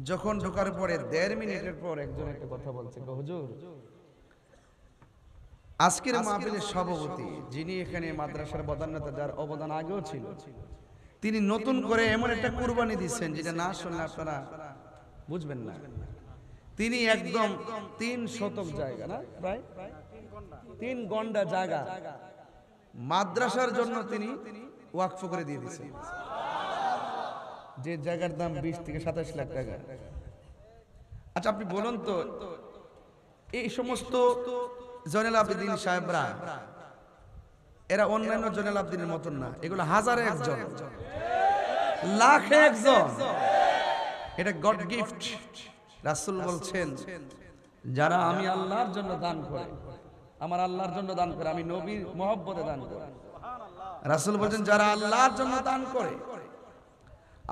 যখন ঢোকার পরে 1.5 মিনিটের পর একজন একটা কথা বলছে, হুজুর আজকের মাহফিলের সভাপতি যিনি এখানে মাদ্রাসার বদান্যতা, যার অবদান আগেও ছিল, তিনি নতুন করে এমন একটা কুরবানি দিচ্ছেন যেটা না শুনলে আপনারা বুঝবেন না। তিনি একদম 3 শতক জায়গা, না প্রায় 3 গন্ডা জায়গা মাদ্রাসার জন্য তিনি ওয়াকফ করে দিয়ে দিয়েছেন, যে জায়গার দাম 20 থেকে 27 লাখ টাকা। আচ্ছা আপনি বলুন তো, এই সমস্ত জয়নুল আবেদিন সাহেবরা এরা অন্যান্য জয়নুল আবেদিনের মতন না, এগুলো হাজারে একজন, লাখে একজন। এটা গড গিফট। রাসূল বলছেন, যারা আমি আল্লাহর জন্য দান করে, আমার আল্লাহর জন্য দান করে, আমি নবীর মহব্বতে দান করে। রাসূল বলছেন, যারা আল্লাহর জন্য দান করে,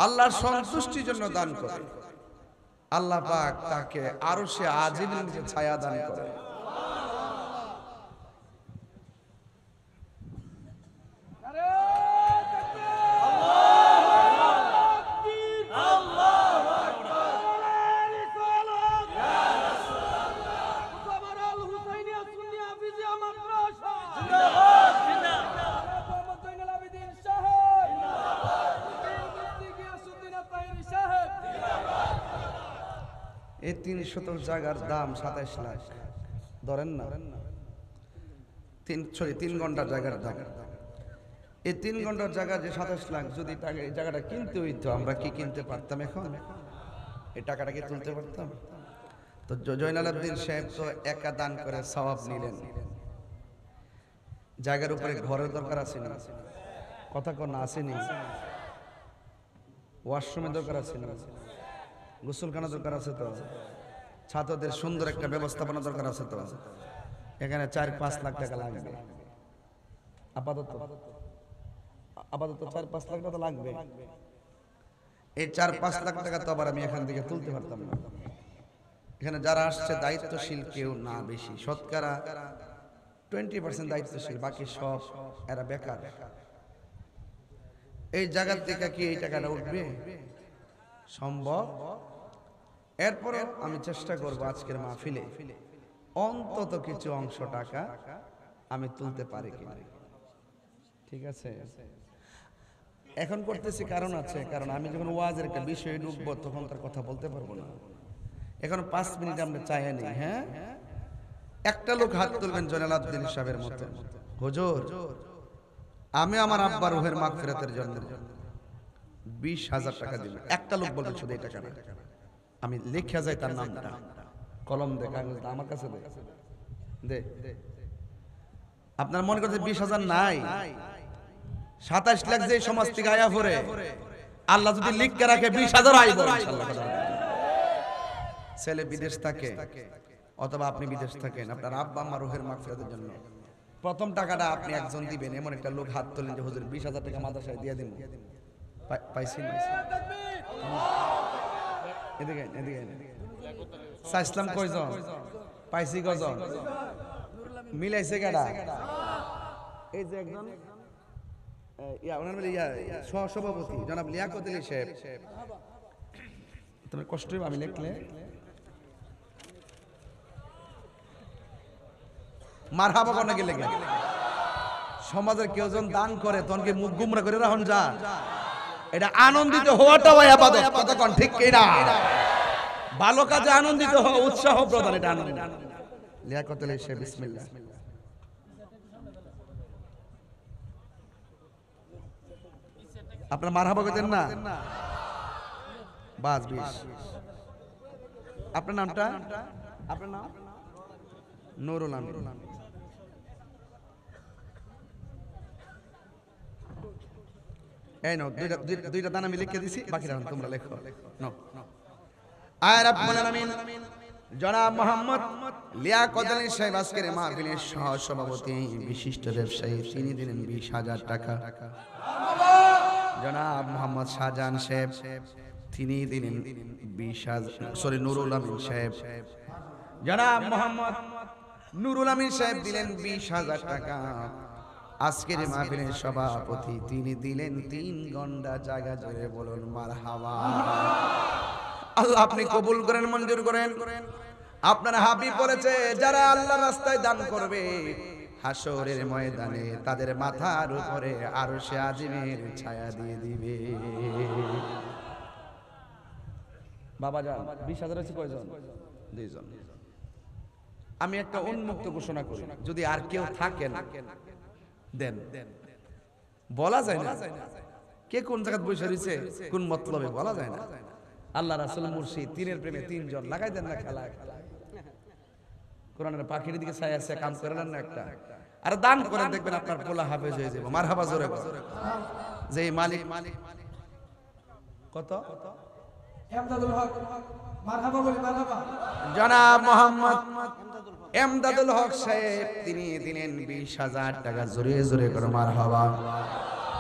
আল্লাহর সন্তুষ্টির জন্য দান করে, আল্লাহ পাক তাকে আরশে আজিমের নিচে ছায়া দান করে। এই 3 শতক জায়গার দাম 27 লাখ ধরেন না, 3 ঘন্টার জায়গার দাম। এই 3 ঘন্টার জায়গা যে 27 লাখ, যদি এই জায়গাটা কিনতে হইতো, আমরা কি কিনতে পারতাম? এখন এই টাকাটা কি তুলতে পারতাম? তো জয়নুল আবেদিন সাহেব তো একা দান করে সওয়াব নিলেন। জায়গার উপরে ঘরের দরকার আছে না? কথা কোন আসেনি? ওয়াশরুমের দরকার আছে না? গোসলখানা দরকার আছে তো? ছাত্রদের সুন্দর একটা ব্যবস্থাপনা দরকার আছে তো? এখানে 4-5 লাখ টাকা লাগবে আপাতত 4-5 লাখ টাকা লাগবে। এই 4-5 লাখ টাকা তো আবার আমি এখান থেকে তুলতে পারতাম না। এখানে যারা আসছে দায়িত্বশীল কেউ না, বেশি শতকরা 20% দায়িত্বশীল, বাকি সব এরা বেকার। এই জায়গা থেকে কি এই টাকাটা উঠবে? সম্ভব? এরপরও আমি চেষ্টা করব আজকের মাহফিলে অন্তত কিছু অংশ টাকা আমি তুলতে পারি কিনা। ঠিক আছে? এখন করতেছি কারণ আছে, কারণ আমি যখন ওয়াজের একটা বিষয়ে ঢুকবো তখন তার কথা বলতে পারবো না। এখন 5 মিনিট আমরা চাই নেই। হ্যাঁ, একটা লোক হাত তুলবেন জয়নুল আবেদিন সাহেবের মতো, হুজুর আমি আমার আব্বার রূহের মাগফিরাতের জন্য 20,000 টাকা দিব। একটা লোক বলবে শুধু এই টাকা না, আমি লিখে যাই তার নামটা, কলম দে, কাগজ দে, আমার কাছে দে। আপনার মনে করতে 20,000 নাই, 27 লাখ যে সমাজ থেকে আয়া পড়ে, আল্লাহ যদি লিখকে রাখে 20,000 আইব ইনশাআল্লাহ। ছেলে বিদেশ থাকে অথবা আপনি বিদেশ থাকেন, আপনার আব্বা আম্মার রূহের মাগফিরাতের জন্য প্রথম টাকাটা আপনি একজন দিবেন। এমন একটা লোক হাত তোলেন যে হুজুর 20,000 টাকা মাদ্রাসায় দিয়ে দিন। পাইছি না? এদিকে ইসলাম কয়জন পাইছি? কয়জন মিলাইছে? কেডা? এই যে একজন ওনার বলে সহসভাপতি জনাব লিয়াকত আলী সাহেব। তোমার কষ্ট হবে আমি লিখলে। মারহাবা কোন গেলে সমাজের কেউ জন দান করে তখন কি মুখ গুমরা করে রাখুন যা? এটা আনন্দিত হওয়াটাও ইবাদত। কথা কোন ঠিক কি না? ভালো কাজে আনন্দিত হওয়া উৎসাহ প্রদান, এটা আনন্দ। লিয়াকত আলী সাহেব বিসমিল্লাহ। আপনার মারহাবা কইতেন না? বাস 20। আপনার নামটা? আপনার নাম? নুরুল আমিন। এই নাও দুইটা দান আমি লিখে দিছি, বাকিটা তোমরা লেখো। নাও। আয় রাব্বুল আলামিন জনাব মোহাম্মদ লিয়াকত আলী সাহেব আজকের মাহফিলের সহ-সভাপতি, বিশিষ্ট ব্যবসায়ী, তিনি দিলেন 20,000 টাকা। জনাব মোহাম্মদ শাহজাহান সাহেব তিনি দিলেন 20,000। নুরুল আমিন সাহেব, জনাব মোহাম্মদ নুরুল আমিন সাহেব দিলেন 20,000 টাকা। আজকের মাহফিলের সভাপতি তিনি দিলেন 3 ঘন্টা জায়গা জুড়ে বলুন মারহাবা। আল্লাহ আপনি কবুল করেন, মঞ্জুর করেন। আপনার হাবিব বলেছে যারা আল্লাহর রাস্তায় দান করবে হাসরের ময়দানে তাদের মাথার উপরে আরশে আজিমের ছায়া দিয়ে দিবে। বাবা যান 20,000 আছে কয়জন? 2 জন। আমি একটা উন্মুক্ত ঘোষণা করি, যদি আর কেউ থাকেন দেন। বলা যায় না কে কোন জায়গায় বসে রয়েছে, কোন মতলবে বলা যায় না। আল্লাহ রাসূল মুর্শিদ তিনের প্রেমে 3 জন লাগাই দেন না খেলা। কোরআনের পাখির দিকে ছায়া আছে, কাম করেন না একটা। আর দান করেন, দেখবেন আপনার পোলা হাফেজ হয়ে যাবে। মারহাবা জোরে বলেন। যে মালিক কত এমদাদুল হক, মারহাবা বলি মারহাবা। জনাব মোহাম্মদ এমদাদুল হক সাহেব তিনি দিলেন 20,000 টাকা। জোরে জোরে করে মারহাবা।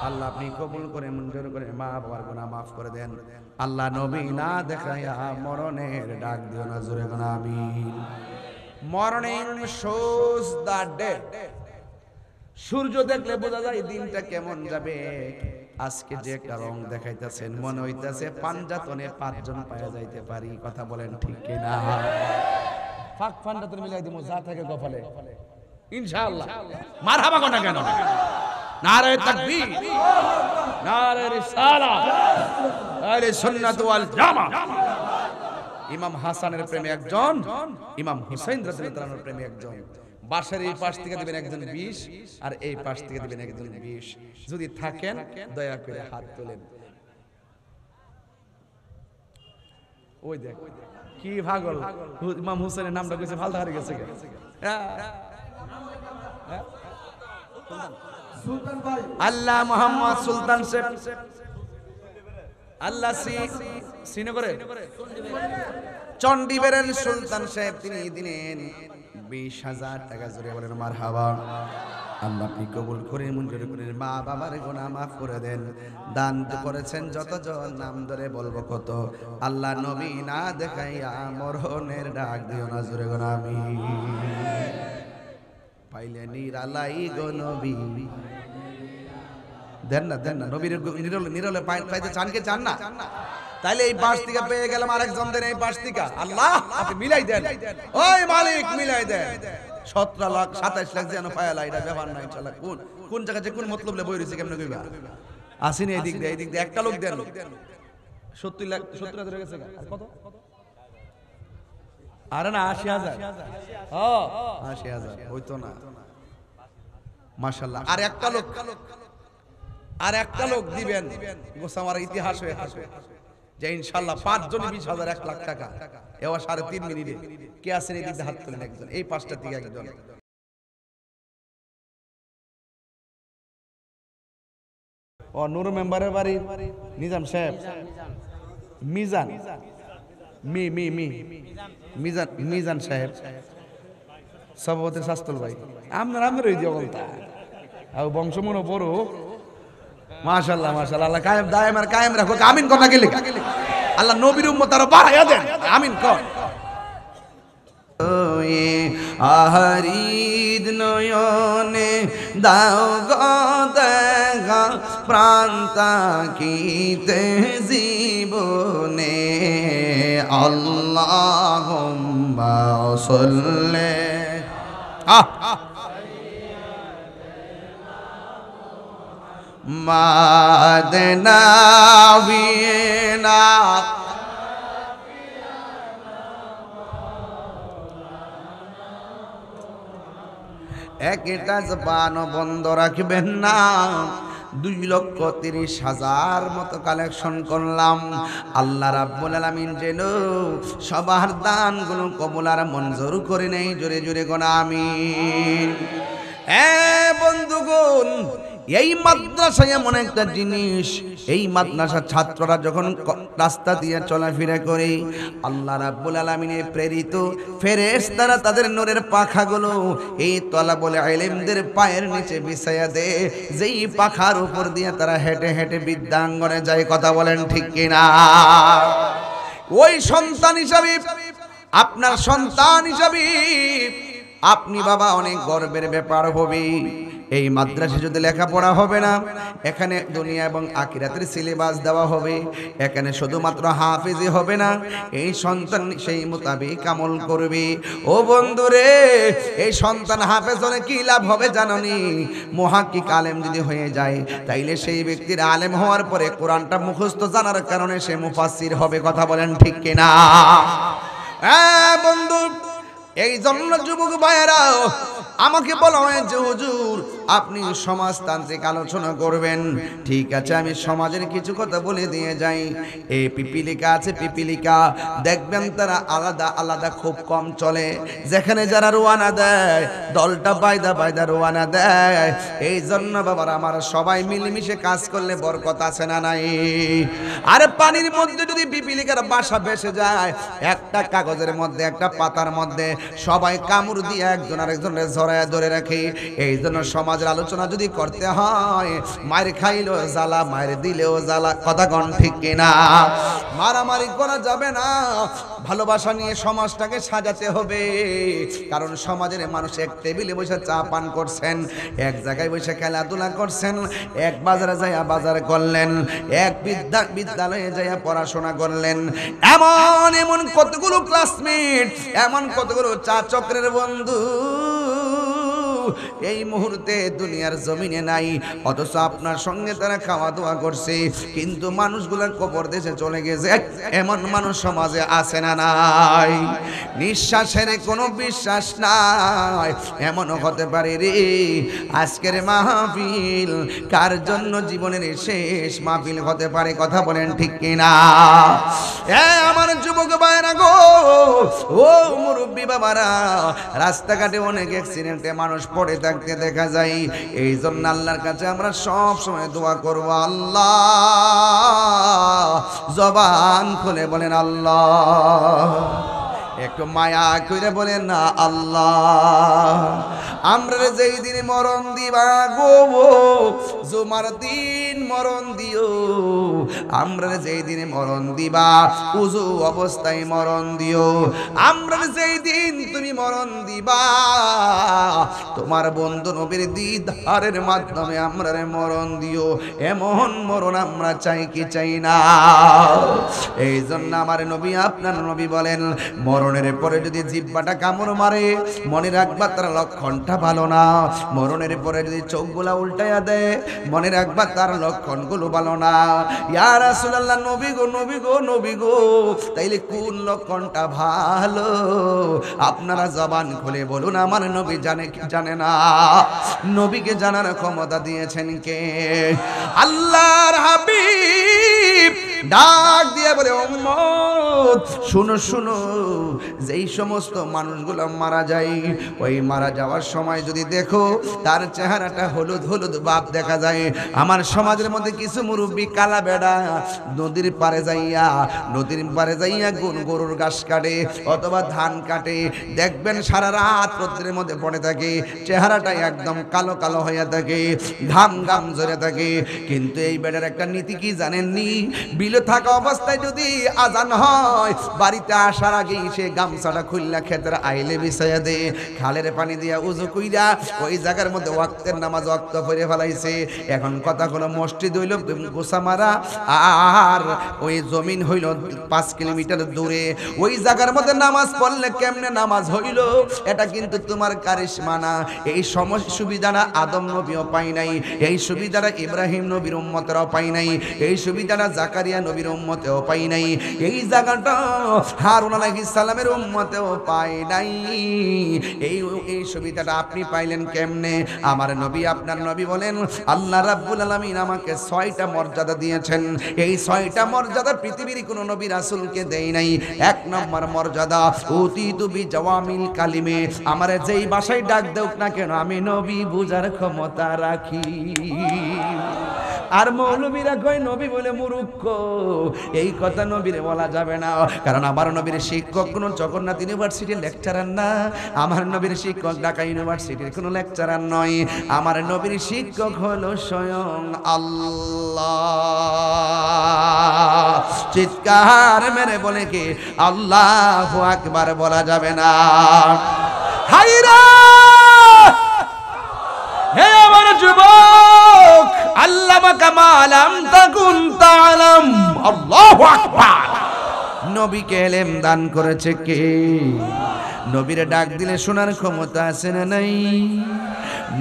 আল্লাহ আপনি কবুল করে, মঞ্জুর করে, মা বাবার গুনাহ মাফ করে দেন। আল্লাহ নবী না দেখায়া মরণের ডাক দিও না। জোরে করে আমিন। Morning shows the day. সূর্য দেখলে বোঝা যায় দিনটা কেমন যাবে। আজকে যে একটা রং দেখাইতেছেন মনে হইতাছে পাঞ্জাতনে 5 জন পাওয়া যাইতে পারি। কথা বলেন ঠিক কিনা? ফাঁক পাঞ্জাতন মিলাই দিমু যা থাকে কপালে ইনশাআল্লাহ। মারহাবা কোন কেন? নারে তাকবীর, নারে রিসালাত, আহলে সুন্নাত ওয়াল জামাত। ইমাম হাসানের প্রেমে একজন, ইমাম হুসাইন রাদিয়াল্লাহু তাআলার প্রেমে একজন। বাসার এই পাশ থেকে দিবেন একজন 20, আর এই পাশ থেকে দিবেন একজন 20। যদি থাকেন দয়া করে হাত তোলেন। ওই দেখ কি পাগল, ইমাম হুসাইনের নামটা কইছে ফালতা হারিয়ে গেছে। সুলতান ভাই, আল্লাহ মোহাম্মদ সুলতান সাহেব, আল্লাহ শ্রীনগরের চন্ডিবেরের সুলতান সাহেব তিনি দিলেন 20,000 টাকা। জোরে বলেন মারহাবা। আল্লাহ আপনি কবুল করে, মঞ্জুর করে, মা বাবার গুনাহ মাফ করে দেন। দান তো করেছেন যতজন, নাম ধরে বলবো কত। আল্লাহ নবী না দেখাইয়া মরণের ডাক দিও না। জোরে বলেন আমিন। পাইলে নিরালাই গো নবী, দেন না দেন না। নবীর নিরলে পাইতে চান কি চান না? তাইলে এই পাশ থেকে পেয়ে গেলাম, আরেকজন দেন এই পাশ থেকে। আল্লাহ আপনি মিলাই দেন, ওই মালিক মিলাই দেন। 17 লাখ 27 লাখ যেন পায়ালা, এটা ব্যাপার নাই। ইনশাআল্লাহ কোন জায়গা যে কোন মতলব বই রইছে কেমনে কইবা? আসেনি এই দিক দিয়ে একটা লোক দেন। 70 লাখ 70 হাজার হয়ে গেছে। আর কত? আরে না 80,000। হ্যাঁ 80,000 হইতো না। মাশাআল্লাহ। আর একটা লোক দিবেন। গোসামার ইতিহাস হয়ে আসবে যে ইনশাআল্লাহ 5 জনই 20,000 1 লাখ টাকা। এও 3.5 মিনিটে কে আছেন এই দিকে হাত তোলেন একজন, এই পাঁচটা দিকে একজন। ও নূর মেম্বারের বাড়ি নিজাম সাহেব, মিজান মিজান সাহেব সভাপতি শাস্তল ভাই। আপনার ওই দিয়ে বলতা আর বংশ মনে বড়। মাশাআল্লাহ মাশাআল্লাহ। আল্লাহ কায়েম দায়েম আর কায়েম রাখো। আমিন কথা গেলে আল্লাহ নবীর উম্মত আরো বাড়াইয়া দেন। আমিন কর। আহরিদ নয়নে দাও গো দেখা, প্রাণ তাকিতে জীবনে। আল্লাহুম্মা সাল্লি মাদনা বিনা একটা জবান বন্ধ রাখবেন না। 2,30,000 মতো কালেকশন করলাম। আল্লাহ রাব্বুল আলামিন যেন সবার দানগুলো কবুল আর মঞ্জুর করে নেই। জোরে জোরে কোন আমিন। বন্ধুগণ, এই মাদ্রাসা এমন একটা জিনিস, এই মাদ্রাসার ছাত্ররা যখন রাস্তা দিয়ে চলাফেরা করে আল্লাহ রাব্বুল আলামিনের প্রেরিত ফেরেশতারা তাদের নূরের পাখাগুলো এই তলাবুল ইলমদের পায়ের নিচে বিছায়া দেয়, যেই পাখার উপর দিয়ে তারা হেঁটে হেঁটে বিদ্যাঙ্গনে যায়। কথা বলেন ঠিক কিনা? ওই সন্তান হিসাবে, আপনার সন্তান হিসাবে আপনি বাবা অনেক গর্বের ব্যাপার হবে। এই মাদ্রাসায় যদি লেখাপড়া হবে না, এখানে দুনিয়া এবং আখিরাতের সিলেবাস দেওয়া হবে, এখানে শুধুমাত্র হাফেজই হবে না, এই সন্তান সেই মোতাবেক আমল করবে। ও বন্ধুরে, এই সন্তান হাফেজ হলে কি লাভ হবে জানোনি? মুহাক্কিক আলেম যদি হয়ে যায়, তাইলে সেই ব্যক্তির আলেম হওয়ার পরে কোরআনটা মুখস্থ জানার কারণে সে মুফাসসির হবে। কথা বলেন ঠিক কিনা? হ্যাঁ বন্ধু, এই জন্য যুবক ভাইয়েরা আমাকে বলা হয় যে হুজুর আপনি সমাজতান্ত্রিক আলোচনা করবেন। ঠিক আছে, আমি সমাজের কিছু কথা বলে দিয়ে যাই। এই পিপিলিকা আছে, পিপিলিকা দেখবেন তারা আলাদা আলাদা খুব কম চলে। যেখানে যারা রোয়ানা দেয়, দলটা বাইদা বাইদা রোয়ানা দেয়। এই জন্য বাবার আমার সবাই মিলেমিশে কাজ করলে বরকত আছে না নাই? আরে পানির মধ্যে যদি পিপিলিকার বাসা ভেসে যায়, একটা কাগজের মধ্যে, একটা পাতার মধ্যে সবাই কামড় দিয়ে একজন আরেকজনের জড়ায় ধরে রাখে। এই জন্য সমাজের আলোচনা যদি করতে হয়, মায়ের খাইলেও জ্বালা, মায়ের দিলেও জ্বালা। কথা কোন ঠিক কিনা? মারামারি করা যাবে না, ভালোবাসা নিয়ে সমাজটাকে সাজাতে হবে। কারণ সমাজের মানুষ এক টেবিলে বসে চা পান করছেন, এক জায়গায় বসে খেলাধুলা করছেন, এক বাজারে যাইয়া বাজার করলেন, এক বিদ্যালয়ে যাইয়া পড়াশোনা করলেন। এমন এমন কতগুলো ক্লাসমেট, এমন কতগুলো চা চক্রের বন্ধু এই মুহূর্তে দুনিয়ার জমিনে নাই, অথচ আপনার সঙ্গে তারা খাওয়া দাওয়া করছে, কিন্তু মানুষগুলা কবর দেশে চলে গেছে। এমন মানুষ সমাজে আছে না নাই? নিঃশ্বাসের কোনো বিশ্বাস নাই। এমনও হতে পারে রে, আজকের মাহফিল কার জন্য জীবনের শেষ মাহফিল হতে পারে। কথা বলেন ঠিক কিনা? আমার যুবক ভাইরা গো, ও মুরব্বী বাবারা, রাস্তাঘাটে অনেক অ্যাক্সিডেন্টে মানুষ পড়ে থাকতে দেখা যায়। এই জন্য আল্লাহর কাছে আমরা সব সময় দোয়া করব, আল্লাহ জবান খুলে বলেন আল্লাহ, একটু মায়া করে বলেন না আল্লাহ। আমরা যেই দিন মরণ দিবা গো, জুমার দিন মরণ দিও। আমরা যেই দিনে মরণ দিবা, উজু অবস্থায় মরণ দিও। আমরা যেই দিন তুমি মরণ দিবা, তোমার বন্ধু নবীর দিদারের মাধ্যমে আমরা মরণ দিও। এমন মরণ আমরা চাই কি চাই না? এই জন্য আমার নবী, আপনার নবী বলেন, মরণের পরে যদি জিহ্বাটা কামড় মারে, মনে রাখবা তার লক্ষণটা ভালো না। মরণের পরে যদি চোখগুলা উল্টাইয়া দেয়, মনে রাখবা তার লক্ষণগুলো ভালো না। ইয়া রাসূলুল্লাহ, নবী গো, নবী গো, নবী গো, তাইলে কোন লক্ষণটা ভালো? আপনারা জবান খুলে বলুন, আমার নবী জানে কি জানে না? নবীকে জানার ক্ষমতা দিয়েছেন কে? আল্লাহর হাবিব ডাক দিয়ে বলে, উম্মত শুনো শুনো, যেই সমস্ত মানুষগুলো মারা যায়, ওই মারা যাওয়ার সময় যদি দেখো তার চেহারাটা হলুদ হলুদ ভাব দেখা যায়। আমার সমাজের মধ্যে কিছু মুরব্বী কালা বেড়া নদীর পারে যাইয়া গরুর ঘাস কাটে অথবা ধান কাটে, দেখবেন সারা রাত রোদ্রের মধ্যে পড়ে থাকে, চেহারাটা একদম কালো কালো হয়ে থাকে, ঘাম ঘাম ঝরে থাকে। কিন্তু এই বেড়ার একটা নীতি কি জানেননি? বিলে থাকা অবস্থায় যদি আজান হয়, বাড়িতে আসার আগেই সে গামছাটা খুললা ক্ষেতের আইলে বিছাইয়া দে, খালের পানি দিয়া উজু কইরা ওই জায়গার মধ্যে ওয়াক্তের নামাজ ওয়াক্ত পড়ে ফেলাইছে। এখন কথা হলো, মসজিদ হইল গোসামারা, আর ওই জমিন হইল 5 কিলোমিটার দূরে। ওই জায়গার মধ্যে নামাজ পড়লে কেমনে নামাজ হইল, এটা কিন্তু তোমার কারিশমা না। এই সুবিধাটা আদম নবীও পাই নাই, এই সুবিধাটা ইব্রাহিম নবীর উম্মতেরাও পাই নাই, এই সুবিধাটা জাকারিয়া নবীর উম্মতেও পাই নাই, এই জায়গাটা হারুন আলাইহিস সালামের উম্মতেও পাই নাই। এই সুবিধাটা আপনি পাইলেন কেমনে? আমার নবী, আপনার নবী বলেন, আল্লাহ রাব্বুল আলামিন আমাকে 6টা মর্যাদা দিয়েছেন। এই 6টা মর্যাদা পৃথিবীর কোনো নবী রাসূলকে দেই নাই। 1 নম্বর মর্যাদা, উতিতু বিজাওয়ামিল কালিমে, আমারে যেই ভাষায় ডাক দেউক না কেন আমি নবী বুঝার ক্ষমতা রাখি। আর মৌলবীরা কয় নবী বলে মূর্খ, এই কথা নবীর বলা যাবে না, কারণ আমার নবীর শিক্ষক কোন জগন্নাথ ইউনিভার্সিটির লেকচারার না, আমার নবীর শিক্ষক ঢাকা ইউনিভার্সিটির কোনো লেকচারার নয়, আমার নবীর শিক্ষক হলো স্বয়ং আল্লাহ। চিৎকার মেরে বলে কি আল্লাহু আকবার বলা যাবে না? হায়রা হে আমার যুবক, আল্লামাকা মা লাম তাকুন তাআলাম। আল্লাহু আকবার। নবীকে ইলম দান করেছে কে? নবীরে ডাক দিলে শোনার ক্ষমতা আছে না নাই?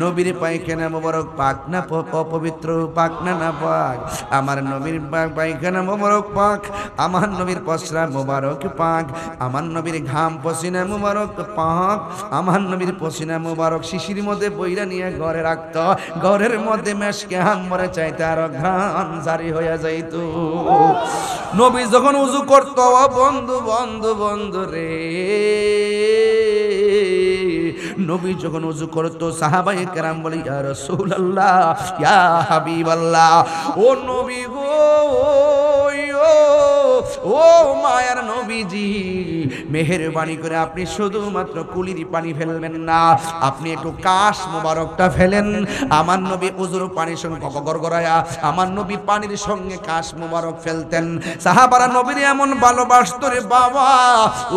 নবীর পায়খানা মোবারক পাক না অপবিত্র, পাক না না পাক? আমার নবীর পায়খানা মোবারক পাক, আমার নবীর পসরা মোবারক পাক, আমার নবীর ঘাম পসিনা মোবারক পাক, আমার নবীর পসিনা মোবারক শিশির মধ্যে বইরা নিয়ে ঘরে রাখত, ঘরের মধ্যে মেশকে হাম্বরে চাইতে আরো ঘ্রাণ জারি হইয়া যাইত। নবী যখন উযু করত, বন্ধু বন্ধু বন্ধু রে, নবী যখন উযু করত সাহাবায়ে কেরাম বলে ইয়া রাসূলুল্লাহ, ইয়া হাবিবাল্লাহ, ও নবী গো, ও মায়ার নবীজি, মেহেরবানি করে আপনি শুধুমাত্র কুলির পানি ফেলবেন না, আপনি একটু কাশ মোবারকটা ফেলেন। আমার নবী উযুর পানির সঙ্গে গড়গড়ায়া আমার নবী পানির সঙ্গে কাশ মোবারক ফেলতেন। সাহাবারা নবীর এমন ভালোবাসত রে বাবা,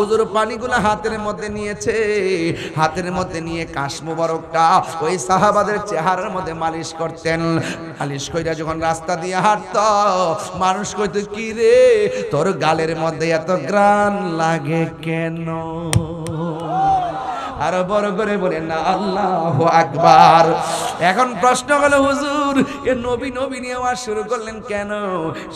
উযুর পানিগুলো হাতের মধ্যে নিয়েছে, হাতের মধ্যে নিয়ে কাশ মোবারকটা ওই সাহাবাদের চেহারার মধ্যে মালিশ করতেন। মালিশ কইরা যখন রাস্তা দিয়ে হাঁটত, মানুষ কইতো কি রে তোর গালের মধ্যে এত গ্রান লাগে কেন? আরো বড় করে বলেন না আল্লাহু আকবার। এখন প্রশ্ন হলো হুজুর, এ নবী নবী নিয়ে আওয়াজ শুরু করলেন কেন?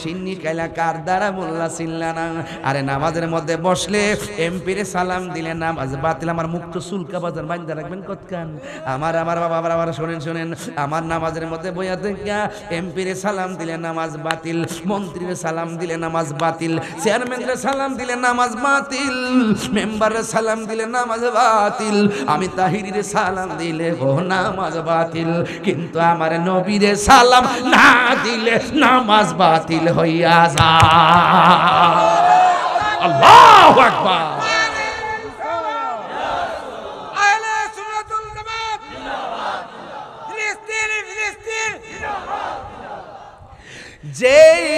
সিন্নি কাইলা কার দ্বারা মোল্লা চিল্লা না? আরে নামাজের মধ্যে বসলে এমপিরে সালাম দিলে নামাজ বাতিল। আমার মুক্ত সুলকা বাজার বাইন্দা রাখবেন কতখান? আমার বাবা আমার শোনেন শোনেন, আমার নামাজের মধ্যে বইয়া দেখা এমপিরে সালাম দিলে নামাজ বাতিল, মন্ত্রীরে সালাম দিলে নামাজ বাতিল, চেয়ারম্যানরে সালাম দিলে নামাজ বাতিল, মেম্বারে সালাম দিলে নামাজ বাতিল, আমি তাহিরিরে সালাম দিলে ও নামাজ বাতিল, কিন্তু আমার নবীরে সালাম না দিলে নামাজ বাতিল হইয়া যায়। আল্লাহু আকবার। আহলে সুন্নাতুল জামাত জিন্দাবাদ, ফিলিস্তিন ফিলিস্তিন জিন্দাবাদ। যেই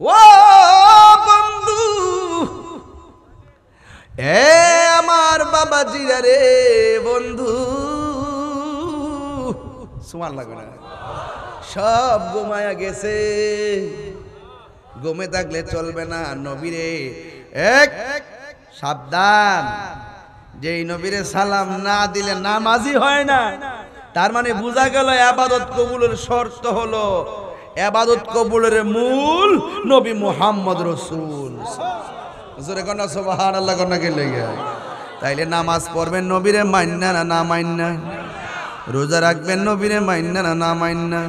ও বন্ধু, এ আমার বাবাজিরা রে বন্ধু, সুমান লাগবে না, সব ঘুমায়া গেছে। ঘুমে থাকলে চলবে না। নবীরে এক সাবধান, যেই নবীরে সালাম না দিলে নামাজি হয় না। তার মানে বোঝা গেল ইবাদত কবুলের শর্ত হলো, ইবাদত কবুলের মূল নবী মুহাম্মদ রাসূল। জোরে কন্যা সুবহানাল্লাহ কন্যা কে লেগে। তাইলে নামাজ পড়বেন নবীরে মান্না না না মান্না, রোজা রাখবেন নবীরে মাইনা না না মাইনা,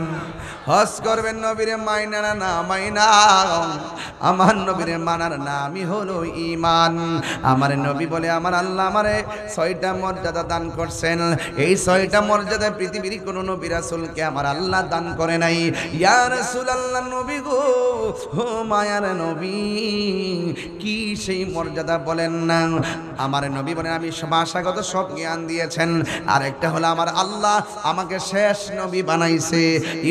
হজ করবেন নবীরে মাইনা না না মাইনা, আমার নবীরে মানার নামই হলো ঈমান। আমার নবী বলে আমার আল্লাহ আমারে 6টা মর্যাদা দান করছেন, এই 6টা মর্যাদা পৃথিবীর কোন নবী রাসূলকে আমার আল্লাহ দান করে নাই। ইয়া রাসূলুল্লাহ নবী গো, ও মায়ার নবী, কি সেই মর্যাদা বলেন না? আমার নবী বলেন আমি ভাষাগত সব জ্ঞান দিয়েছেন, আর একটা হলো আমার আল্লাহ আমাকে শেষ নবী বানাইছে।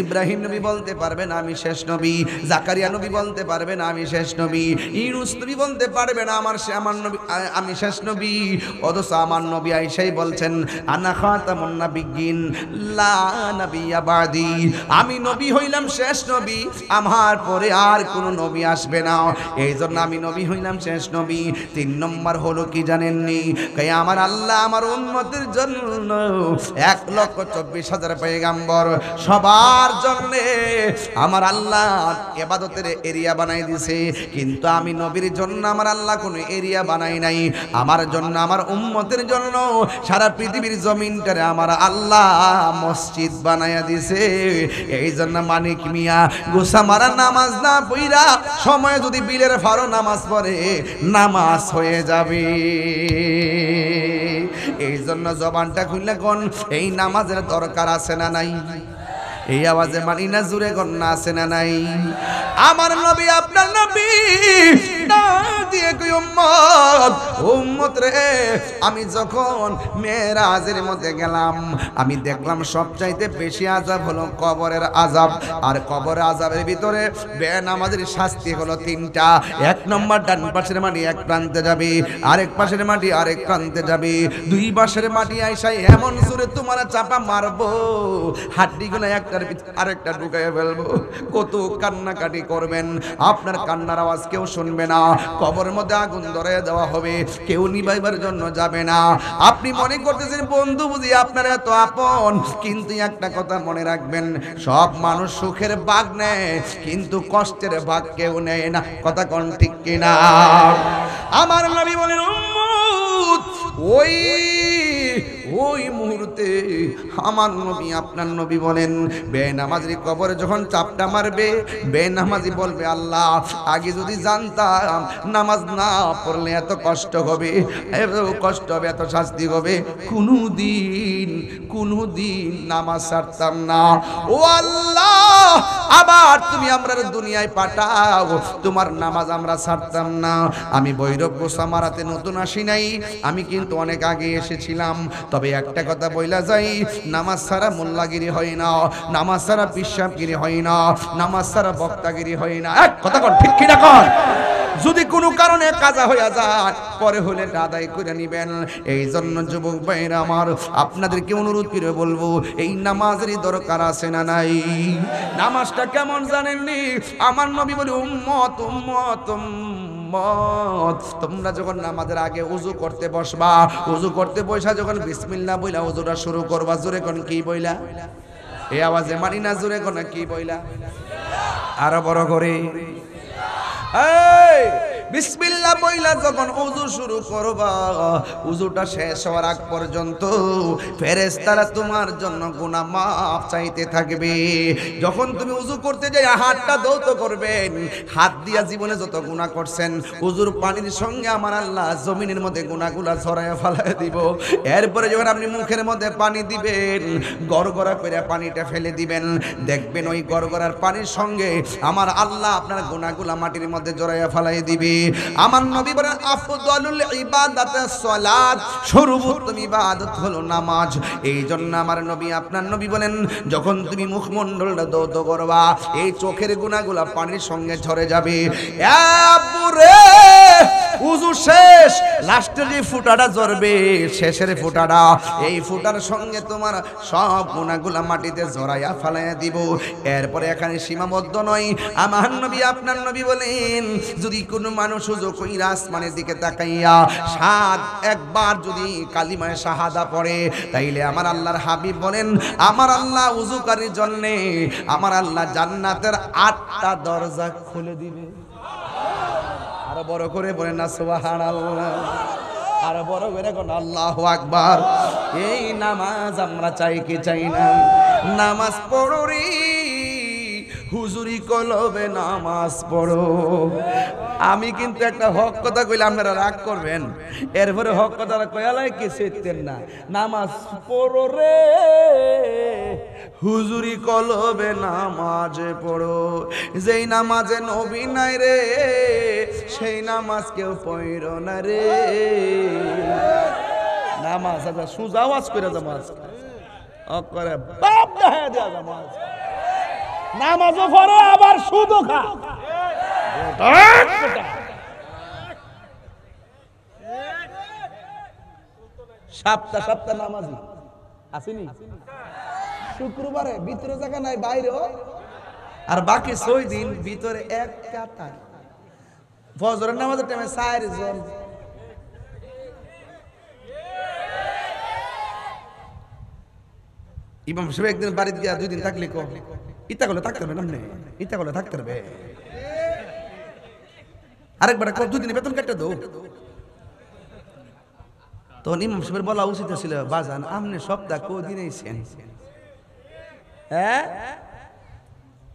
ইব্রাহিম নবী বলতে পারবেন আমি শেষ নবী, জাকারিয়া নবী বলতে পারবেন আমি শেষ নবী, ইউনূস নবী বলতে পারবেন আমার নবী আমি শেষ নবী। অথচ আমার নবী আয়েশাই বলছেন আনা খাতামুন নাবিয়্যিন লা নাবিয়্যা বাদি, আমি নবী হইলাম শেষ নবী, আমার পরে আর কোনো নবী আসবে না, এই জন্য আমি নবী হইলাম শেষ নবী। 3 নম্বর হলো কি জানেননি? তাই আমার আল্লাহ আমার উম্মতের জন্য 1,24,000 পয়গাম্বর, সবার জন্য আমার আল্লাহ ইবাদতের এরিয়া বানাই দিয়েছে, কিন্তু আমি নবীর জন্য আমার আল্লাহ কোনো এরিয়া বানাই নাই। আমার জন্য আমার উম্মতের জন্য সারা পৃথিবীর জমিনটারে আমার আল্লাহ মসজিদ বানাইয়া দিয়েছে। এই জন্য মানিক মিয়া গোসা মারা নামাজ না পইরা সময় যদি বিলের ফারো নামাজ পড়ে নামাজ হয়ে যাবে। এই জন্য জবানটা খুললে কোন এই নামাজের দরকার আছে না নাই? এই আওয়াজে মানি না জুড়ে গন্না আছে না নাই? আমার নবী আপনার নবী ডাক দিয়ে কই উম্মত উম্মত রে, আমি যখন মেরাজের মধ্যে গেলাম আমি দেখলাম সবচাইতে বেশি আযাব হলো কবরের আযাব। আর কবরের আযাবের ভিতরে বেনামাজের শাস্তি হলো তিনটা। এক নম্বর, ডান পাশের মাটি এক প্রান্তে যাবে, আরেক পাশের মাটি আরেক প্রান্তে যাবে, দুই পাশের মাটি আইসাই এমন জোরে তোমার চাপা মারবো হাড্ডিগুলো একটার ভিতরে আরেকটা ঢুকাইয়া ফেলবো। কত কান্নাকাটি করবেন, আপনার কান্নার আওয়াজ কেউ শুনবে না। কবরের মধ্যে আগুন ধরে দেওয়া হবে, কেউ নিভাইবার জন্য যাবে না। আপনি মনে করতেছেন বন্ধু বুঝি আপনার এত আপন, কিন্তু একটা কথা মনে রাখবেন, সব মানুষ সুখের ভাগ নেয় কিন্তু কষ্টের ভাগ কেউ নেয় না। কথা কোন ঠিক কিনা? আমার নবী বলেন উম্মত ওই মুহূর্তে আমার নবী আপনার নবী বলেন বেনামাজি কবরে যখন চাপটা মারবে বেনামাজি বলবে আল্লাহ আগে যদি জানতাম নামাজ না পড়লে এত কষ্ট হবে, এত কষ্ট হবে, এত শাস্তি হবে, কোনদিন নামাজ ছাড়তাম না। ও আল্লাহ আবার তুমি আমরা দুনিয়ায় পাঠাও, তোমার নামাজ আমরা ছাড়তাম না। আমি বৈরব গোসামারাতে নতুন আসি নাই, আমি কিন্তু অনেক আগে এসেছিলাম। তবে একটা কথা বইলা যাই, নামাজ ছাড়া মোল্লাগিরি হয় না, নামাজ ছাড়া পিশাবগিরি হয় না, নামাজ ছাড়া বক্তাগিরি হয় না। এক কথা কন ঠিক কিনা কন? যদি কোনো কারণে কাজা হইয়া যায় পরে হলে আদায় করে নিবেন। এই জন্য যুবক ভাইরা আমার আপনাদেরকে অনুরোধ করে বলবো এই নামাজেরই দরকার আছে না নাই? নামাজটা কেমন জানেননি? আমার নবী বলে উম্মত উম্মত উম্মত তোমরা যখন নামাজের আগে ওযু করতে বসবা, ওযু করতে বসা যখন বিসমিল্লাহ বইলা ওযুটা শুরু করবা, জোরে কোন কি বইলা? এই আওয়াজে মানি না, জোরে কোন কি বইলা? আরো বড় করে এই বিসমিল্লাহ বইলা যখন ওযু শুরু করবা, ওযুটা শেষ হওয়ার আগ পর্যন্ত ফেরেশতারা তোমার জন্য গুনাহ মাফ চাইতে থাকবে। যখন তুমি ওযু করতে যাই হাতটা ধৌত করবেন, হাত দিয়া জীবনে যত গুনাহ করছেন ওযুর পানির সঙ্গে আমার আল্লাহ জমিনের মধ্যে গুনাহগুলা ছড়ায়া ফেলায় দিব। এরপরে যখন আপনি মুখের মধ্যে পানি দিবেন, গড়গড়া করে পানিটা ফেলে দিবেন, দেখবেন ওই গড়গড়ার পানির সঙ্গে আমার আল্লাহ আপনার গুনাহগুলা মাটির মধ্যে জড়াইয়া ফেলাই দিবে। আমার নবী বলেন আফদালুল ইবাদাতিস সালাত, সর্বোত্তম ইবাদত হলো নামাজ। এই জন্য আমার নবী আপনার নবী বলেন যখন তুমি মুখমণ্ডলটা ধৌত করবা এই চোখের গুনাহগুলা পানির সঙ্গে ঝরে যাবে। এরপরে ওযু শেষ, লাস্টের যে ফুটাটা ঝরবে শেষের ফুটাটা, এই ফুটার সঙ্গে তোমার সব গুনাহগুলা মাটিতে জড়াইয়া ফেলাইয়া দিব। এরপরে এখানে সীমাবদ্ধ নয়, আমার নবী আপনার নবী বলেন যদি কোনো মানুষ ওযু কইরা আসমানের দিকে তাকাইয়া একবার যদি কালিমায়ে শাহাদা পড়ে, তাইলে আমার আল্লাহর হাবিব বলেন আমার আল্লাহ ওযুকারীর জন্য আমার আল্লাহ জান্নাতের 8টা দরজা খুলে দিবে। আরো বড় করে বলেন না সুবহানাল্লাহ, আরো বড় করে কোন আল্লাহু আকবার। এই নামাজ আমরা চাই কি চাই না? নামাজ পড়ো রে হুজুরি কলবে নামাজ পড়ো। আমি কিন্তু একটা হক কথা কইলে আপনারা রাগ করবেন, এরপরে হক কথাটা কয়ালাই কি শিখতেন না? নামাজ পড়ো রে হুজুরি কলবে নামাজে পড়ো। যেই নামাজে নবী নাই রে সেই নামাজ কেউ পড়ো না রে। নামাজ আচ্ছা সুজা আওয়াজ করে নামাজ করে বাপ দেখা দেয়া নামাজ, নামাজও পড়ো আবার সুদও খা। সপ্তাহ নামাজি আসেনি, শুক্রবারে ভিতরে জায়গা নাই বাইরে, আর বাকি 6 দিন ভিতরে এক কাতার। ফজরের নামাজের টাইমে 4 জন, ইমাম সাহেব একদিন বাড়িতে গিয়া 2 দিন থাকলে কো ইতা করলে থাকতে হবে না, ইতা করলে থাকতে হবে। আরেকবার 2 দিন বেতন কেটে দাও। তখন ইমাম সাহেবের বলা উচিত ছিল বাজান আপনি সপ্তাহ কদিন আইছেন? হ্যাঁ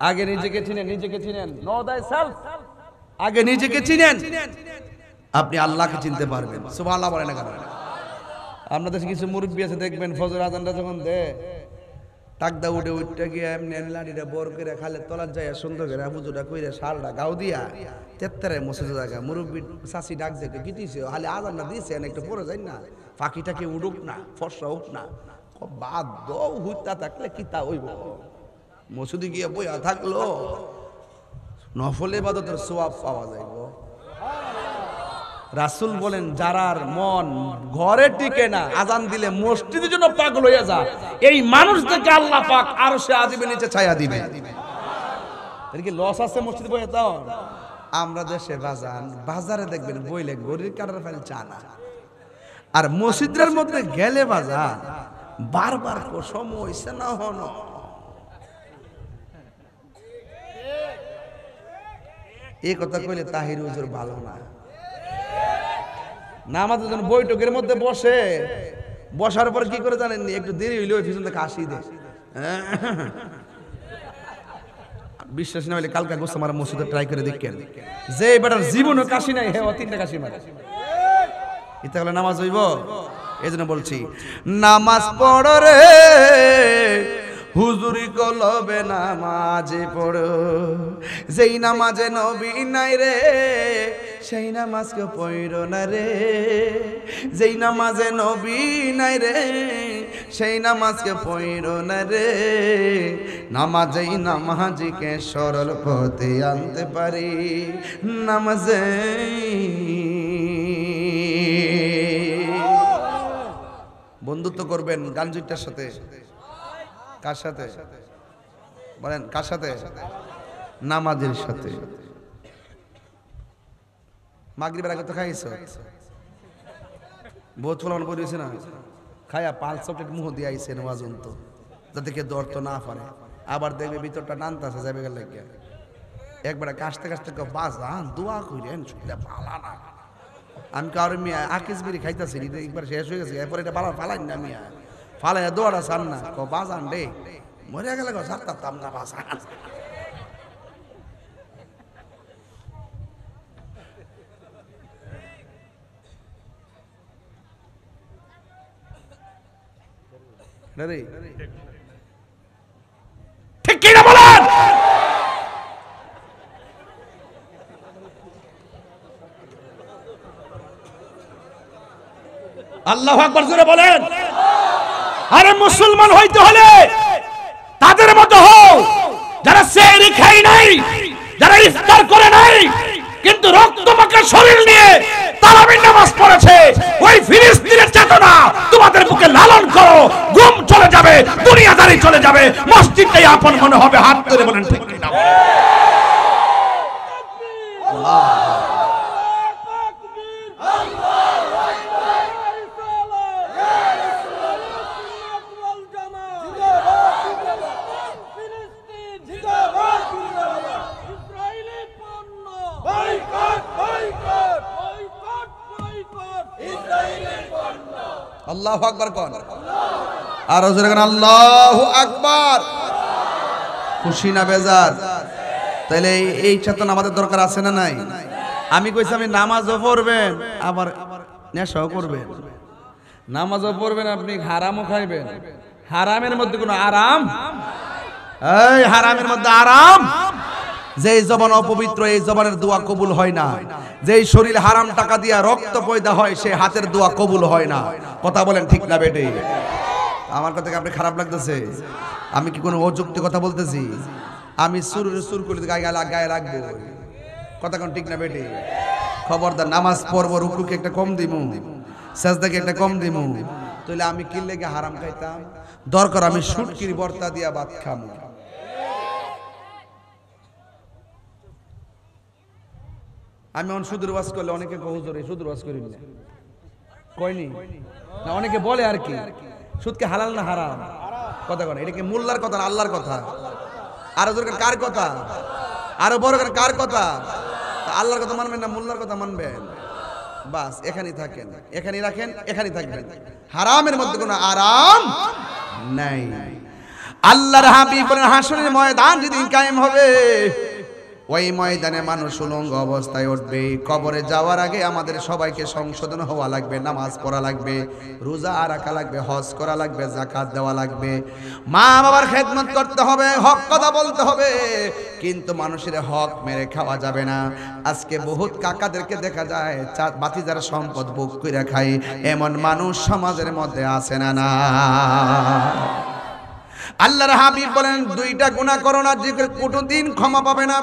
আগে নিজেকে চিনেন, নো দাই সেলফ, আগে নিজেকে চিনেন, আপনি আল্লাহকে চিনতে পারবেন। সুবহানাল্লাহ বলেন না কেন? আপনাদের কিছু মুরব্বী আছে দেখবেন ফজর আজানটা যখন দেয় টাকদা উঠে উঠতে গিয়ে এমনি লাড়িটা বর করে খালে তলার যায় সুন্দর করে হুজুরা কইরা শালটা গাও দিয়া তেত্তারে মসজিদের জায়গা মুরব্বী চাষি ডাক দেখে কি দিয়েছে হালে আজান না দিয়েছে একটু পরে যাই না ফাঁকিটাকে উড়ুক না ফর্সা হোক না বাদ দৌ হুইতা থাকলে কি তা হইব মসজিদে গিয়ে বইয়া থাকলো নফল ইবাদতের সওয়াব পাওয়া যাইব। রাসূল বলেন যারার মন ঘরে টিকে না আজান দিলে মসজিদের জন্য পাগল হয়ে যায় এই মানুষদেরকে আল্লাহ পাক আরশে আজিমের নিচে ছায়া দিবে। এর কি লস আছে মসজিদে বইয়া তাও? আমরা দেশে বাজারে দেখবেন বইলে গরিব কাটার ফাইল চা না, আর মসজিদের মধ্যে গেলে বাজার বারবার সময় হইছে না হন। এই কথা কইলে তাহির হুজুর ভালো না। নামাজের জন্য বৈঠকের মধ্যে বসে বসার পর কি করে জানেননি একটু দেরি হইলে ওই পিছন থেকে হাসি দেয়। বিশ্বাস না হলে কালকা গোস্ত মারা মসজিদে ট্রাই করে দেখেন যে এবার জীবনও কাশি নাই হে 3টা কাশি মারে এটা হলে নামাজ হইব। এই জন্য বলছি নামাজ পড়ো রে হুজুরি কলবে নামাজে পড়ো, যেই নামাজে নবী নাই রে সেই নামাজকে পড়ো না রে, যেই নামাজে নবী নাই রে সেই নামাজকে পড়ো না রে, নামাজেই নামাজিকে সরল পথে আনতে পারি নামাজে। বন্ধুত্ব করবেন গানজুটার সাথে, কার সাথে বলেন, কার সাথে? নামাজের সাথে। মাগরিবের আগে তো খাইছো, বহুত ফলন করেছে না, খায়া 5 চকলেট মুহ দিয়ে আইছে নামাজ তো যাতে কে দর্ত না পারে, আবার দেখবে ভিতরটা নানতাছে যাবে গেলে একবার কাশতে কাশতে বাজান দোয়া কইরেন শুনলে পালা না। আমি কারো মিয়া আকিস বিড়ি খাইতেছি একবার শেষ হয়ে গেছে, এরপর এটা ফালাই না মিয়া ফালাই দোয়াটা সার না বাজান রে মরে গেলে সারতাম না বাজান। ঠিক কিনা বলেন? আল্লাহু আকবার জোরে বলেন। আরে মুসলমান হইতে হলে তাদের মতো হও যারা সেহরি খাই নাই, যারা ইফতার করে নাই, কিন্তু রক্তমাখা শরীর নিয়ে তারাবির নামাজ পড়েছে। ওই ফিলিস্তিনের চেতনা তোমাদের বুকে লালন করো, ঘুম চলে যাবে, দুনিয়াদারি চলে যাবে, মসজিদটাই আপন মনে হবে। হাত ধরে বলেন ঠিক কিনা? আল্লাহু আকবার কোন? আর জোরে কোন আল্লাহু আকবার। খুশি না বেজার? তাহলে এই চেতনা আমাদের দরকার আছে না নাই? আমি কইছি আমি নামাজও পড়বেন আবার নেশাও করবেন, নামাজও পড়বেন আপনি হারামও খাইবেন। হারামের মধ্যে কোনো আরাম? এই হারামের মধ্যে আরাম? যেই জবান অপবিত্র এই জবানের দোয়া কবুল হয় না। যেই শরীর হারাম টাকা দিয়া রক্ত পয়দা হয় সেই হাতের দোয়া কবুল হয় না। কথা বলেন ঠিক না বেটে? আমার কথা কি আপনি খারাপ লাগতেছে? আমি কি কোনো অযুক্তি কথা বলতেছি? আমি সুর করে গায়ে রাখবো, কথা কোন ঠিক না বেটে? খবরদার নামাজ পড়বো, রুকুকে একটা কম দিমু, সাজদাকে একটা কম দিমু, তাহলে আমি কি লেগে হারাম খাইতাম? দরকার আমি শুটকির ভর্তা দিয়া ভাত খামু। আমি অন সুদূর ওয়াজ করলে অনেকে হুজুরে সুদূর ওয়াজ করি না, কইনি না, অনেকে বলে আর কি সুদকে হালাল না হারাম? কথা কন, এটা কি মোল্লার কথা না আল্লাহর কথা? আরো দরকার কার কথা? আরো বড় কার কথা? আল্লাহর কথা মানবেন না মোল্লার কথা মানবেন? বাস এখানেই থাকেন, এখানেই রাখেন, এখানেই থাকবেন। হারামের মধ্যে কোনো আরাম নাই। আল্লাহর হাবিব বলেন হাসরের ময়দান যেদিন কায়েম হবে ওই ময়দানে মানুষ উলঙ্গ অবস্থায় উঠবে। কবরে যাওয়ার আগে আমাদের সবাইকে সংশোধন হওয়া লাগবে, নামাজ পড়া লাগবে, রোজা রাখা লাগবে, হজ করা লাগবে, যাকাত দেওয়া লাগবে, মা বাবার খেদমত করতে হবে, হক কথা বলতে হবে, কিন্তু মানুষের হক মেরে খাওয়া যাবে না। আজকে বহুত কাকাদেরকে দেখা যায় বাতিজার সম্পদ বুক করে খায়, এমন মানুষ সমাজের মধ্যে আছে না? না। আল্লাহর হাবিব বলেন দুইটা গুনাহ করো না, যে কোনোদিন ক্ষমা পাবে না।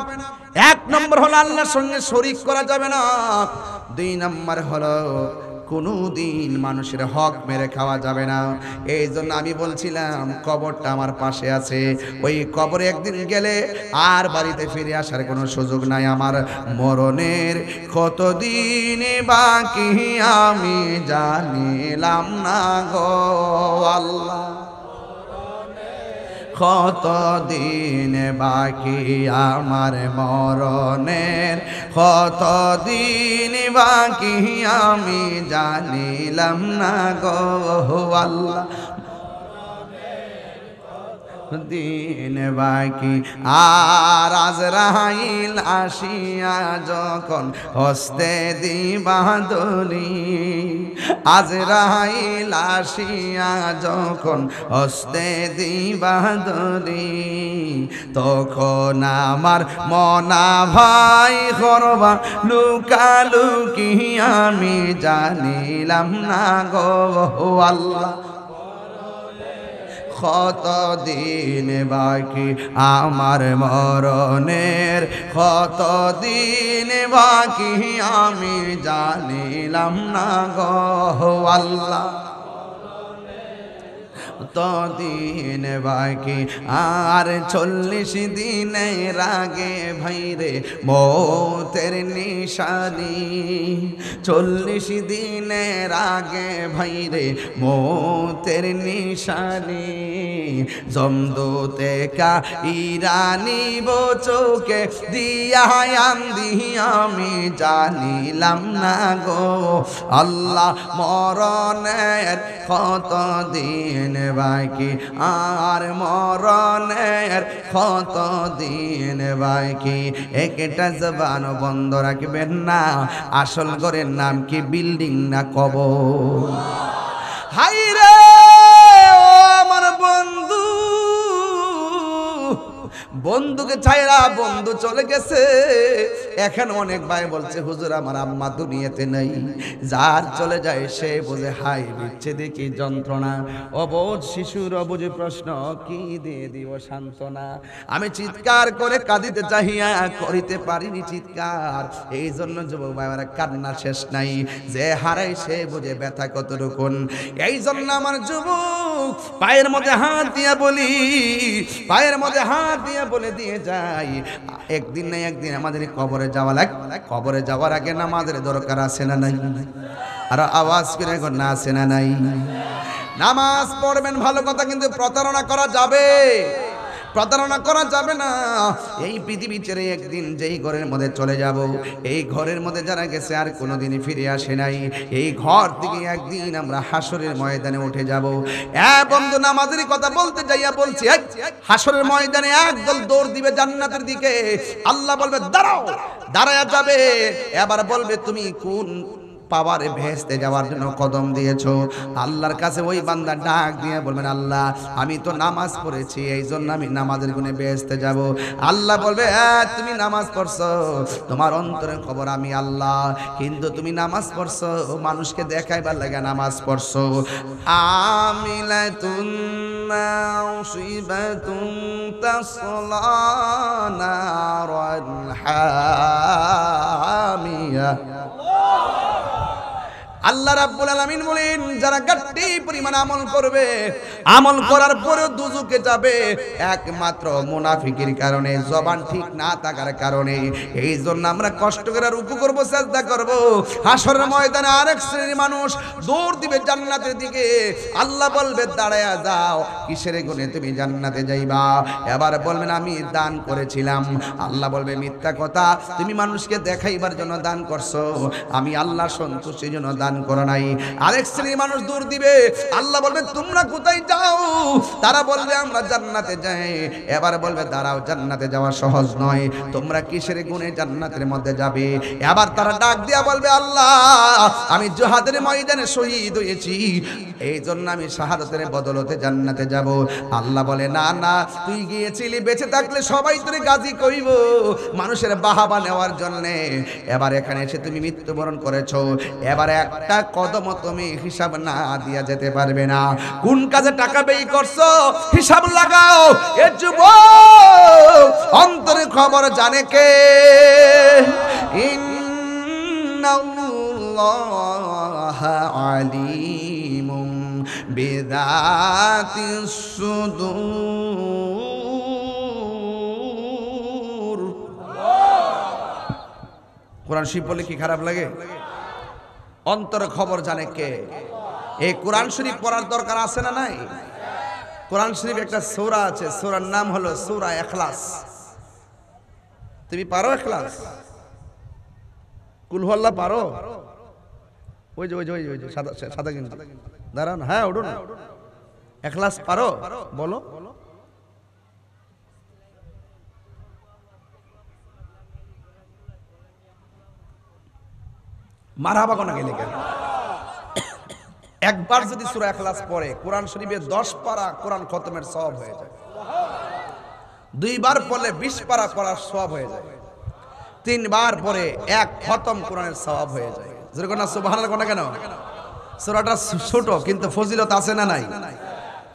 এক নম্বর হলো আল্লাহর সঙ্গে শরীক করা যাবে না। দুই নম্বর হলো কোনোদিন মানুষের হক মেরে খাওয়া যাবে না। এই জন্য আমি বলছিলাম কবরটা আমার পাশে আছে, ওই কবরে একদিন গেলে আর বাড়িতে ফিরে আসার কোনো সুযোগ নাই। আমার মরণের কতদিন বাকি আমি জানিলাম না গো আল্লাহ, কতদিন বাকি আমার মরণের, কতদিন বাকি আমি জানিলাম না গো আল্লাহ, দিন বাকি। আর আজরাইল আসিয়া যখন হস্তে দিবা দলি, আজরাইল আসিয়া যখন হস্তে দিবা দলি, তখন আমার মনা ভাই করবা লুকালুকি আমি জানিলাম না গো আল্লাহ, কতদিন বাকি আমার মরণের, কতদিন বাকি আমি জানিলাম না গো আল্লাহ, ততদিন বাকি। আর 40 দিনের আগে ভাইরে মৌতের নিশানি, 40 দিনের আগে ভাইরে মৌতের নিশানি, জমদূতে কা ইরানি চোখে দিয়া আন্দি আমি জানিলাম না গো আল্লাহ, মরণের কতদিন বাকি আর মরণের কতদিন বাকি। একটা জবান বন্ধ রাখবেন না, আসল ঘরের নাম কি বিল্ডিং না কবর? হাই রে আমার বন্ধু, বন্ধুকে ছাইরা বন্ধু চলে গেছে। এখন অনেক ভাই বলছে হুজুর আমার আম্মা দুনিয়াতে নেই। যার চলে যায় সে বোঝে হাই বিচ্ছেদে কি যন্ত্রণা, অবোধ শিশুর অবুঝ প্রশ্ন কি দিয়ে দিব সান্ত্বনা। আমি চিৎকার করে কাঁদিতে চাহিয়া করিতে পারিনি চিৎকার, এই জন্য যুবক ভাইরা কান্না শেষ নাই। যে হারাই সে বুঝে ব্যথা কতটুকুন। এই জন্য আমার যুবক পায়ের মধ্যে হাত দিয়া বলি, পায়ের মধ্যে হাত দিয়া বলে দিয়ে যাই, একদিন না একদিন আমাদের কবরে যাওয়া লাগবে। কবরে যাওয়ার আগে নামাজের দরকার আছে না নাই? আর আওয়াজ করে না আছে না নাই? নামাজ পড়বেন ভালো কথা, কিন্তু প্রতারণা করা যাবে, প্রতারণা করা যাবে না। এই পৃথিবী ছেড়ে একদিন যেই ঘরের মধ্যে চলে যাব, এই ঘরের মধ্যে যারা গেছে আর কোনোদিনই ফিরে আসে নাই, এই ঘর থেকে একদিন আমরা হাসরের ময়দানে উঠে যাব। বন্ধু নামাজের কথা বলতে যাইয়া বলছি, হাসরের ময়দানে একদল দৌড় দিবে জান্নাতের দিকে। আল্লাহ বলবে দাঁড়াও, দাঁড়ায়া যাবে। এবার বলবে তুমি কোন পাওয়ারে ভেস্তে যাওয়ার জন্য কদম দিয়েছো? আল্লাহর কাছে ওই বান্দা ডাক দিয়ে বলবেন আল্লাহ আমি তো নামাজ পড়েছি, এই জন্য আমি নামাজের গুণে ভেস্তে যাব। আল্লাহ বলবে তুমি নামাজ পড়ছো, তোমার অন্তরের খবর আমি আল্লাহ, কিন্তু তুমি নামাজ পড়ছো মানুষকে দেখাইবার লাগা নামাজ পড়ছো। আমিলাতুন নাসিবাতুন তাসলা নারান হামিয়া। আল্লাহ রাব্বুল আলামিন বলেন যারা গাট্টি পরিমাণ আমল করবে, আমল করার পরেও দুজকে যাবে একমাত্র মুনাফিকের কারণে, জবান ঠিক না থাকার কারণে। এই জন্য আমরা কষ্ট করে রুকু করব, সাজদা করব। হাসরের ময়দানে আরেক শ্রেণীর মানুষ দৌড় দিবে জান্নাতের দিকে। আল্লাহ বলবে দাঁড়ায়া যাও, কিসের গুণে তুমি জান্নাতে যাইবা? এবার বলবেন আমি দান করেছিলাম। আল্লাহ বলবে মিথ্যা কথা, তুমি মানুষকে দেখাইবার জন্য দান করছো, আমি আল্লাহ সন্তুষ্টির জন্য দান দান করো নাই। আরেক শ্রেণীর মানুষ দূর দিবে, আল্লাহ বলবে তোমরা কোথায় যাও? তারা বলবে আমরা জান্নাতে যাই। এবার বলবে দাঁড়াও, জান্নাতে যাওয়া সহজ নয়, তোমরা কিসের গুণে জান্নাতের মধ্যে যাবে? এবার তারা ডাক দিয়া বলবে আল্লাহ আমি জিহাদের ময়দানে শহীদ হয়েছি, এই জন্য আমি শাহাদাতের বদলতে জান্নাতে যাব। আল্লাহ বলে না না, তুই গিয়েছিলি, বেঁচে থাকলে সবাই তোরে গাজী কইব মানুষের বাহাবা নেওয়ার জন্যে। এবার এখানে এসে তুমি মৃত্যুবরণ করেছো, এবার একটা কদম তুমি হিসাব না দিয়া যেতে পারবে না। কোন কাজে টাকা ব্যয় করছো হিসাব লাগাও। এ যুবক, অন্তরে খবর জানে কে? ইন্নাল্লাহা আলিমুম বিযাতিস সুদূর। কোরআন শরীফ বলে কি খারাপ লাগে? অন্তরে খবর জানে কে? এই কোরআন শরীফ পড়ার দরকার আছে না নাই? কোরআন শরীফ একটা সূরা আছে, সূরার নাম হলো সূরা ইখলাস। তুমি পারো ইখলাস? কুল হুয়াল্লাহ পারো? ওই যে সাদা সাদা কিন্তু দাঁড়ান, হ্যাঁ ওঠো না। ইখলাস পারো? বলো। মারহাবা কোনা গেলে কেন? একবার যদি সূরা ইখলাস পড়ে কোরআন শরীফে 10 পারা কোরআন খতমের সওয়াব হয়ে যায়। দুইবার পড়লে 20 পারা পড়ার সওয়াব হয়ে যায়। তিনবার পরে এক খতম কোরআনের সওয়াব হয়ে যায়। জোরে কোনা সুবহানাল্লাহ কোনা কেন? সূরাটা ছোট কিন্তু ফজিলত আছে না নাই?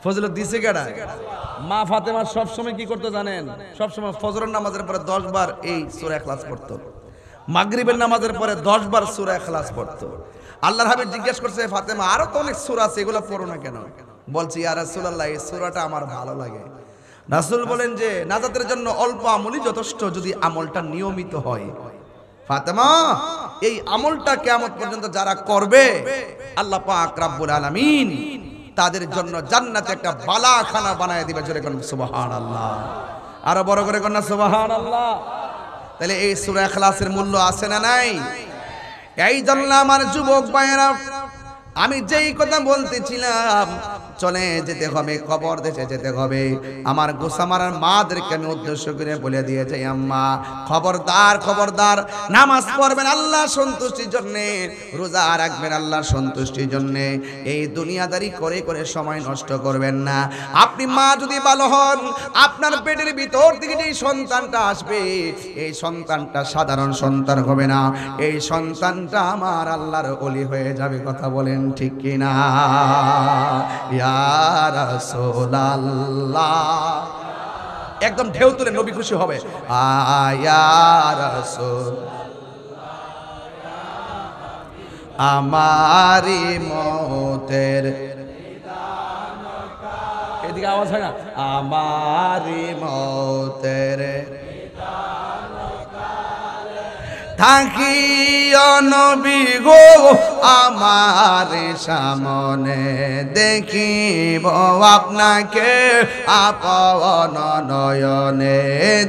ফজিলত দিছে কেডা? মা ফাতেমা সব সময় কি করতে জানেন? সব সময় ফজরের নামাজের পরে 10 বার এই সূরা ইখলাস পড়তো, মাগরিবের নামাজের পরে 10 বার সূরা ইখলাস পড়তো। আল্লাহর হাবিব জিজ্ঞেস করছে ফাতেমা আরো তো অনেক সূরা আছে, এগুলো পড়ো না কেন? বলছি ইয়া রাসূলুল্লাহ এই সূরাটা আমার ভালো লাগে। রাসূল বলেন যে নাজাতের জন্য অল্প আমলই যথেষ্ট যদি আমলটা নিয়মিত হয়। ফাতেমা এই আমলটা কিয়ামত পর্যন্ত যারা করবে আল্লাহ পাক রব্বুল আলামিন তাদের জন্য জান্নাতে একটা বালাখানা বানায় দিবে। জোরে কোন সুবহানাল্লাহ, আরো বড় করে কোন সুবহানাল্লাহ। তাহলে এই সূরা ইখলাসের মূল্য আছে না নাই? এই জন্য আমার যুবক ভাইয়েরা, আমি যেই কথা বলতেছিলাম, চলে যেতে হবে, কবর দেশে যেতে হবে। আমার গোসামারার মাদেরকে আমি উদ্দেশ্য করে বলে দিয়েছি আম্মা খবরদার খবরদার, নামাজ পড়বেন আল্লাহর সন্তুষ্টির জন্য, রোজা রাখবেন আল্লাহর সন্তুষ্টির জন্য। এই দুনিয়াদারি করে করে সময় নষ্ট করবেন না। আপনি মা যদি ভালো হন, আপনার পেটের ভিতর থেকে যে সন্তানটা আসবে এই সন্তানটা সাধারণ সন্তান হবে না, এই সন্তানটা আমার আল্লাহর ওলি হয়ে যাবে। কথা বলেন ঠিক কিনা? ইয়া রাসূলুল্লাহ, একদম ঢেউ তুলে নবী খুশি হবে। ইয়া রাসূলুল্লাহ, আমারি মওতের, এদিকে আওয়াজ হয় না? আমারি মওতের থাকিও নবী গো আমার সামনে, দেখিব আপনাকে আপন নয়নে,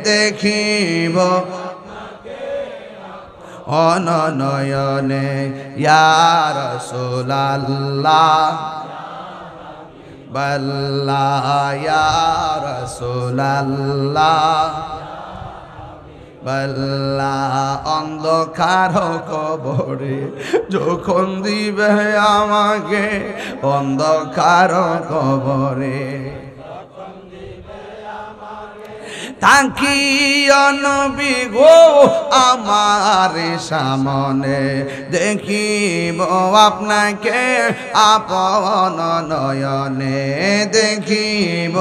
দেখিব অনয়নে। ইয়া রাসূলুল্লাহ বাল্লাহ, ইয়া রাসূলুল্লাহ বাল্লা, অন্ধকার কবরে যখন দিবে আমাকে, অন্ধকার কবরে তাকিও নবী গো আমার সামনে, দেখিব আপনাকে আপন নয়নে, দেখিব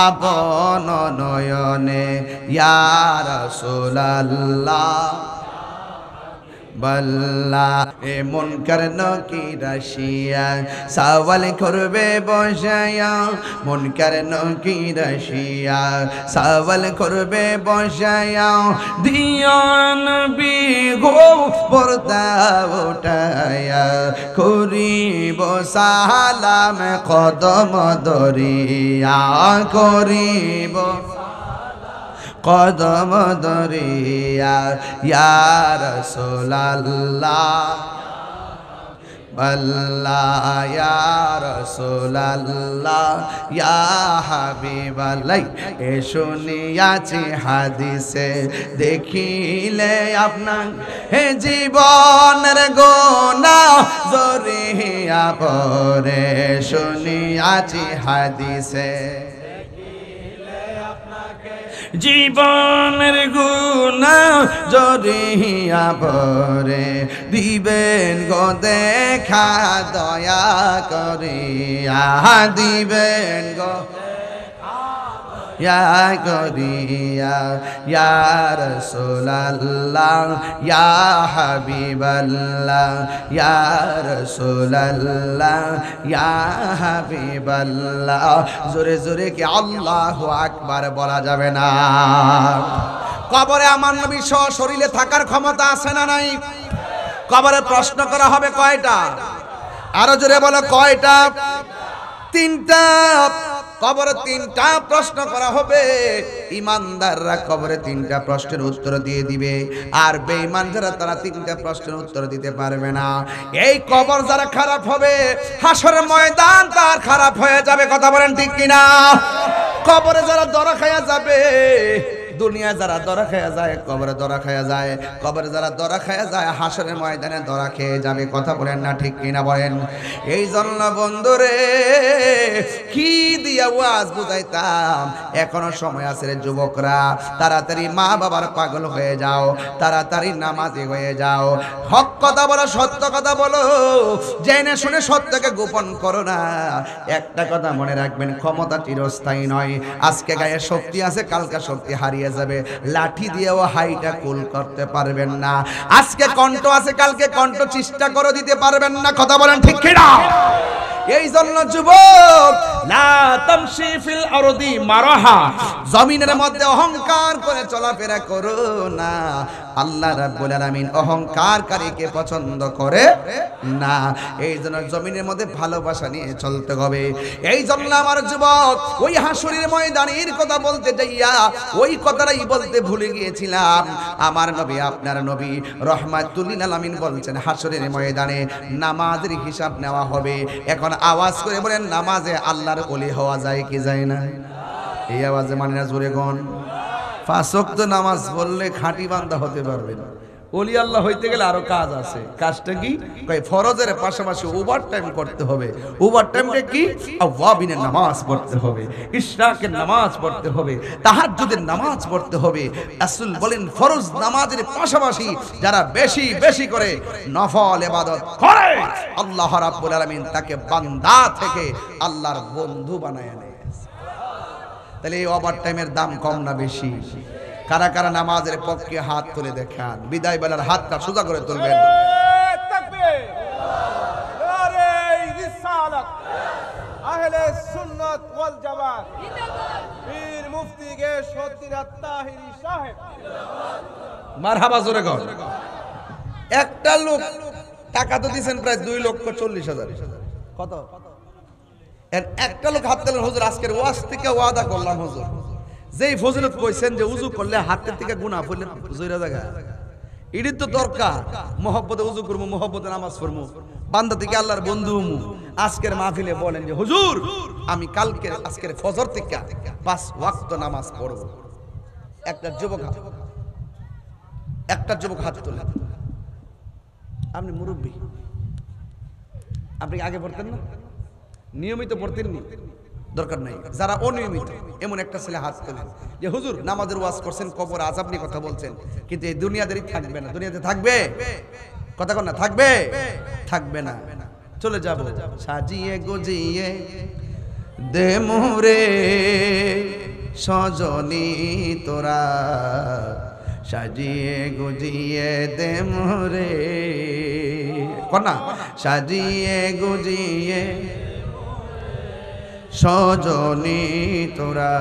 আপন নয়নে। ইয়া রাসূলুল্লাহ বল্লা, এ মুনকার নকির আসিয়া সওয়াল করবে বসায়া, মুনকার নকির আসিয়া সওয়াল করবে বসায়া, দিও নবী গো পর্দা উঠায়া, করিব সালাম কদম দরিয়া, করিব কদম দরিয়া। ইয়া রাসূলুল্লাহ আল্লাহ ইয়া রাসূলুল্লাহ ইয়া হাবিবাল্লাহ এ শুনিয়াছি হাদিসে দেখিলে আপনার হে জীবনের গুনাহ জরিয়া পরে শুনিয়াছি হাদিসে জীবনের গুনাহ জরিয়া পরে দিবেন গো দেখা দয়া করিয়া দিবেন গো ইয়া করিয়া ইয়া রাসূলুল্লাহ ইয়া হাবিবাল্লাহ ইয়া রাসূলুল্লাহ ইয়া হাবিবাল্লাহ জোরে জোরে কি আল্লাহু আকবার বলা যাবে না? কবরে আমার নবী শরীরে থাকার ক্ষমতা আছে না নাই? কবরে প্রশ্ন করা হবে কয়টা? আরো জোরে বলো কয়টা? তিনটা। কবরে তিনটা প্রশ্ন করা হবে। ইমানদাররা কবরে তিনটা প্রশ্নের উত্তর দিয়ে দিবে, আর বেঈমান যারা তারা তিনটা প্রশ্নের উত্তর দিতে পারবে না। এই কবর যারা খারাপ হবে, হাসরের ময়দান তার খারাপ হয়ে যাবে। কথা বলেন ঠিক কিনা? কবরে যারা দরা খায়া যাবে, দুনিয়া যারা দরা খায়া যায় কবরে দরা খায়া যায়, কবরে যারা দরা খায়া যায় হাসরের ময়দানে দরা খেয়ে যাবে। কথা বলেন না ঠিক কিনা বলেন? এই জন্য বন্ধুরে কি দিয়া ওয়াজ বুঝাইতাম, এখনো সময় আছে রে যুবকরা, তাড়াতাড়ি মা বাবার পাগল হয়ে যাও, তাড়াতাড়ি নামাজি হয়ে যাও, হক কথা বলো, সত্য কথা বলো, জেনে শুনে সত্যকে গোপন করো না। একটা কথা মনে রাখবেন, ক্ষমতা চিরস্থায়ী নয়। আজকে গায়ে শক্তি আছে, কালকে শক্তি হারিয়ে যাবে। লাঠি দিয়েও হাইটা কুল করতে পারবেন না। আজকে কণ্ঠ আছে, কালকে কণ্ঠ চেষ্টা করে দিতে পারবেন না। কথা বলেন ঠিক কিনা? এই জন্য যুবক, লা তামশি ফিল আরদি মারাহা, জমিনের মধ্যে অহংকার করে চলাফেরা করো না। আল্লাহ রাব্বুল আলামিন অহংকারকারীকে পছন্দ করে না। এই জন্য জমিনের মধ্যে ভালোবাসা নিয়ে চলতে হবে। এই জন্য আমার যুবক, ওই হাসরের ময়দানের কথা বলতে যাইয়া ওই কথাটাই বলতে ভুলে গিয়েছিলাম। আমার নবী, আপনার নবী রাহমাতুল লিল আলামিন বলছেন, হাসরের ময়দানে নামাজের হিসাব নেওয়া হবে। এখন আওয়াজ করে বলেন, নামাজে আল্লাহর ওলি হওয়া যায় কি যায় না? এই আওয়াজে মানে না, জোরে কোন? 5 ওয়াক্ত নামাজ পড়লে খাঁটি বান্দা হতে পারবেন। ওলি আল্লাহ হইতে গেলে আরো কাজ আছে। কাজটা কি? কই ফরজের পাশাপাশি ওভার টাইম করতে হবে। ওভার টাইমটা কি? আওয়াবিনের নামাজ পড়তে হবে, ইশরাকের নামাজ পড়তে হবে, তাহাজ্জুদের নামাজ পড়তে হবে। রাসূল বলেন, ফরজ নামাজের পাশাপাশি যারা বেশি বেশি করে নফল ইবাদত করে, আল্লাহ রাব্বুল আলামিন তাকে বান্দা থেকে আল্লাহর বন্ধু বানায় নেয়। তাহলে এই ওভার টাইমের দাম কম না বেশি? কারা কারা নামাজের পক্ষে হাত তুলে দেখান। বিদায় বেলার হাতটা সোজা করে তুলবেন। তাকবীর, নারে রিসালাত, আহলে সুন্নাত ওয়াল জামাত, পীর মুফতি গে সত্যিনাথ তাহিরি সাহেব, মারহাবা জোরে কর। একটা লোক টাকা তো দিবেন প্রায় 2,40,000। কত? একটা লোক হাত তুলেন, হুজুর আজকের ওয়াজ থেকে ওয়াদা করলাম, হুজুর যেই ফজিলত কইছেন যে উযু করলে হাতের থেকে গুনাহ পড়লে জয়রা জায়গা, এটি তো দরকার। মহব্বতে উযু করবো, মহব্বতে নামাজ পড়বো, বান্দা থেকে আল্লাহর বন্ধু হমু। আজকের মাহফিলে বলেন যে হুজুর আমি কালকে আজকের ফজর থেকে 5 ওয়াক্ত নামাজ পড়বো। একটা যুবক হাত তোলে। আপনি মুরব্বী, আপনি আগে পড়তেন না? নিয়মিত পড়তেন নি? দরকার নাই। যারা অনিয়মিত, এমন একটা ছেলে হাত তোলেন যে হুজুর নামাজের ওয়াজ করছেন, কবর আযাব নিয়ে কথা বলছেন, কিন্তু এই দুনিয়াদেরই থাকবে না। দুনিয়াতে থাকবে? কথা কন না, থাকবে? থাকবে না। চলে যাব। সাজিয়ে গুজিয়ে দে মোরে সজনী তোরা, সাজিয়ে গুজিয়ে দে মোরে, কন্যা সাজিয়ে গুজিয়ে সজনী তোরা,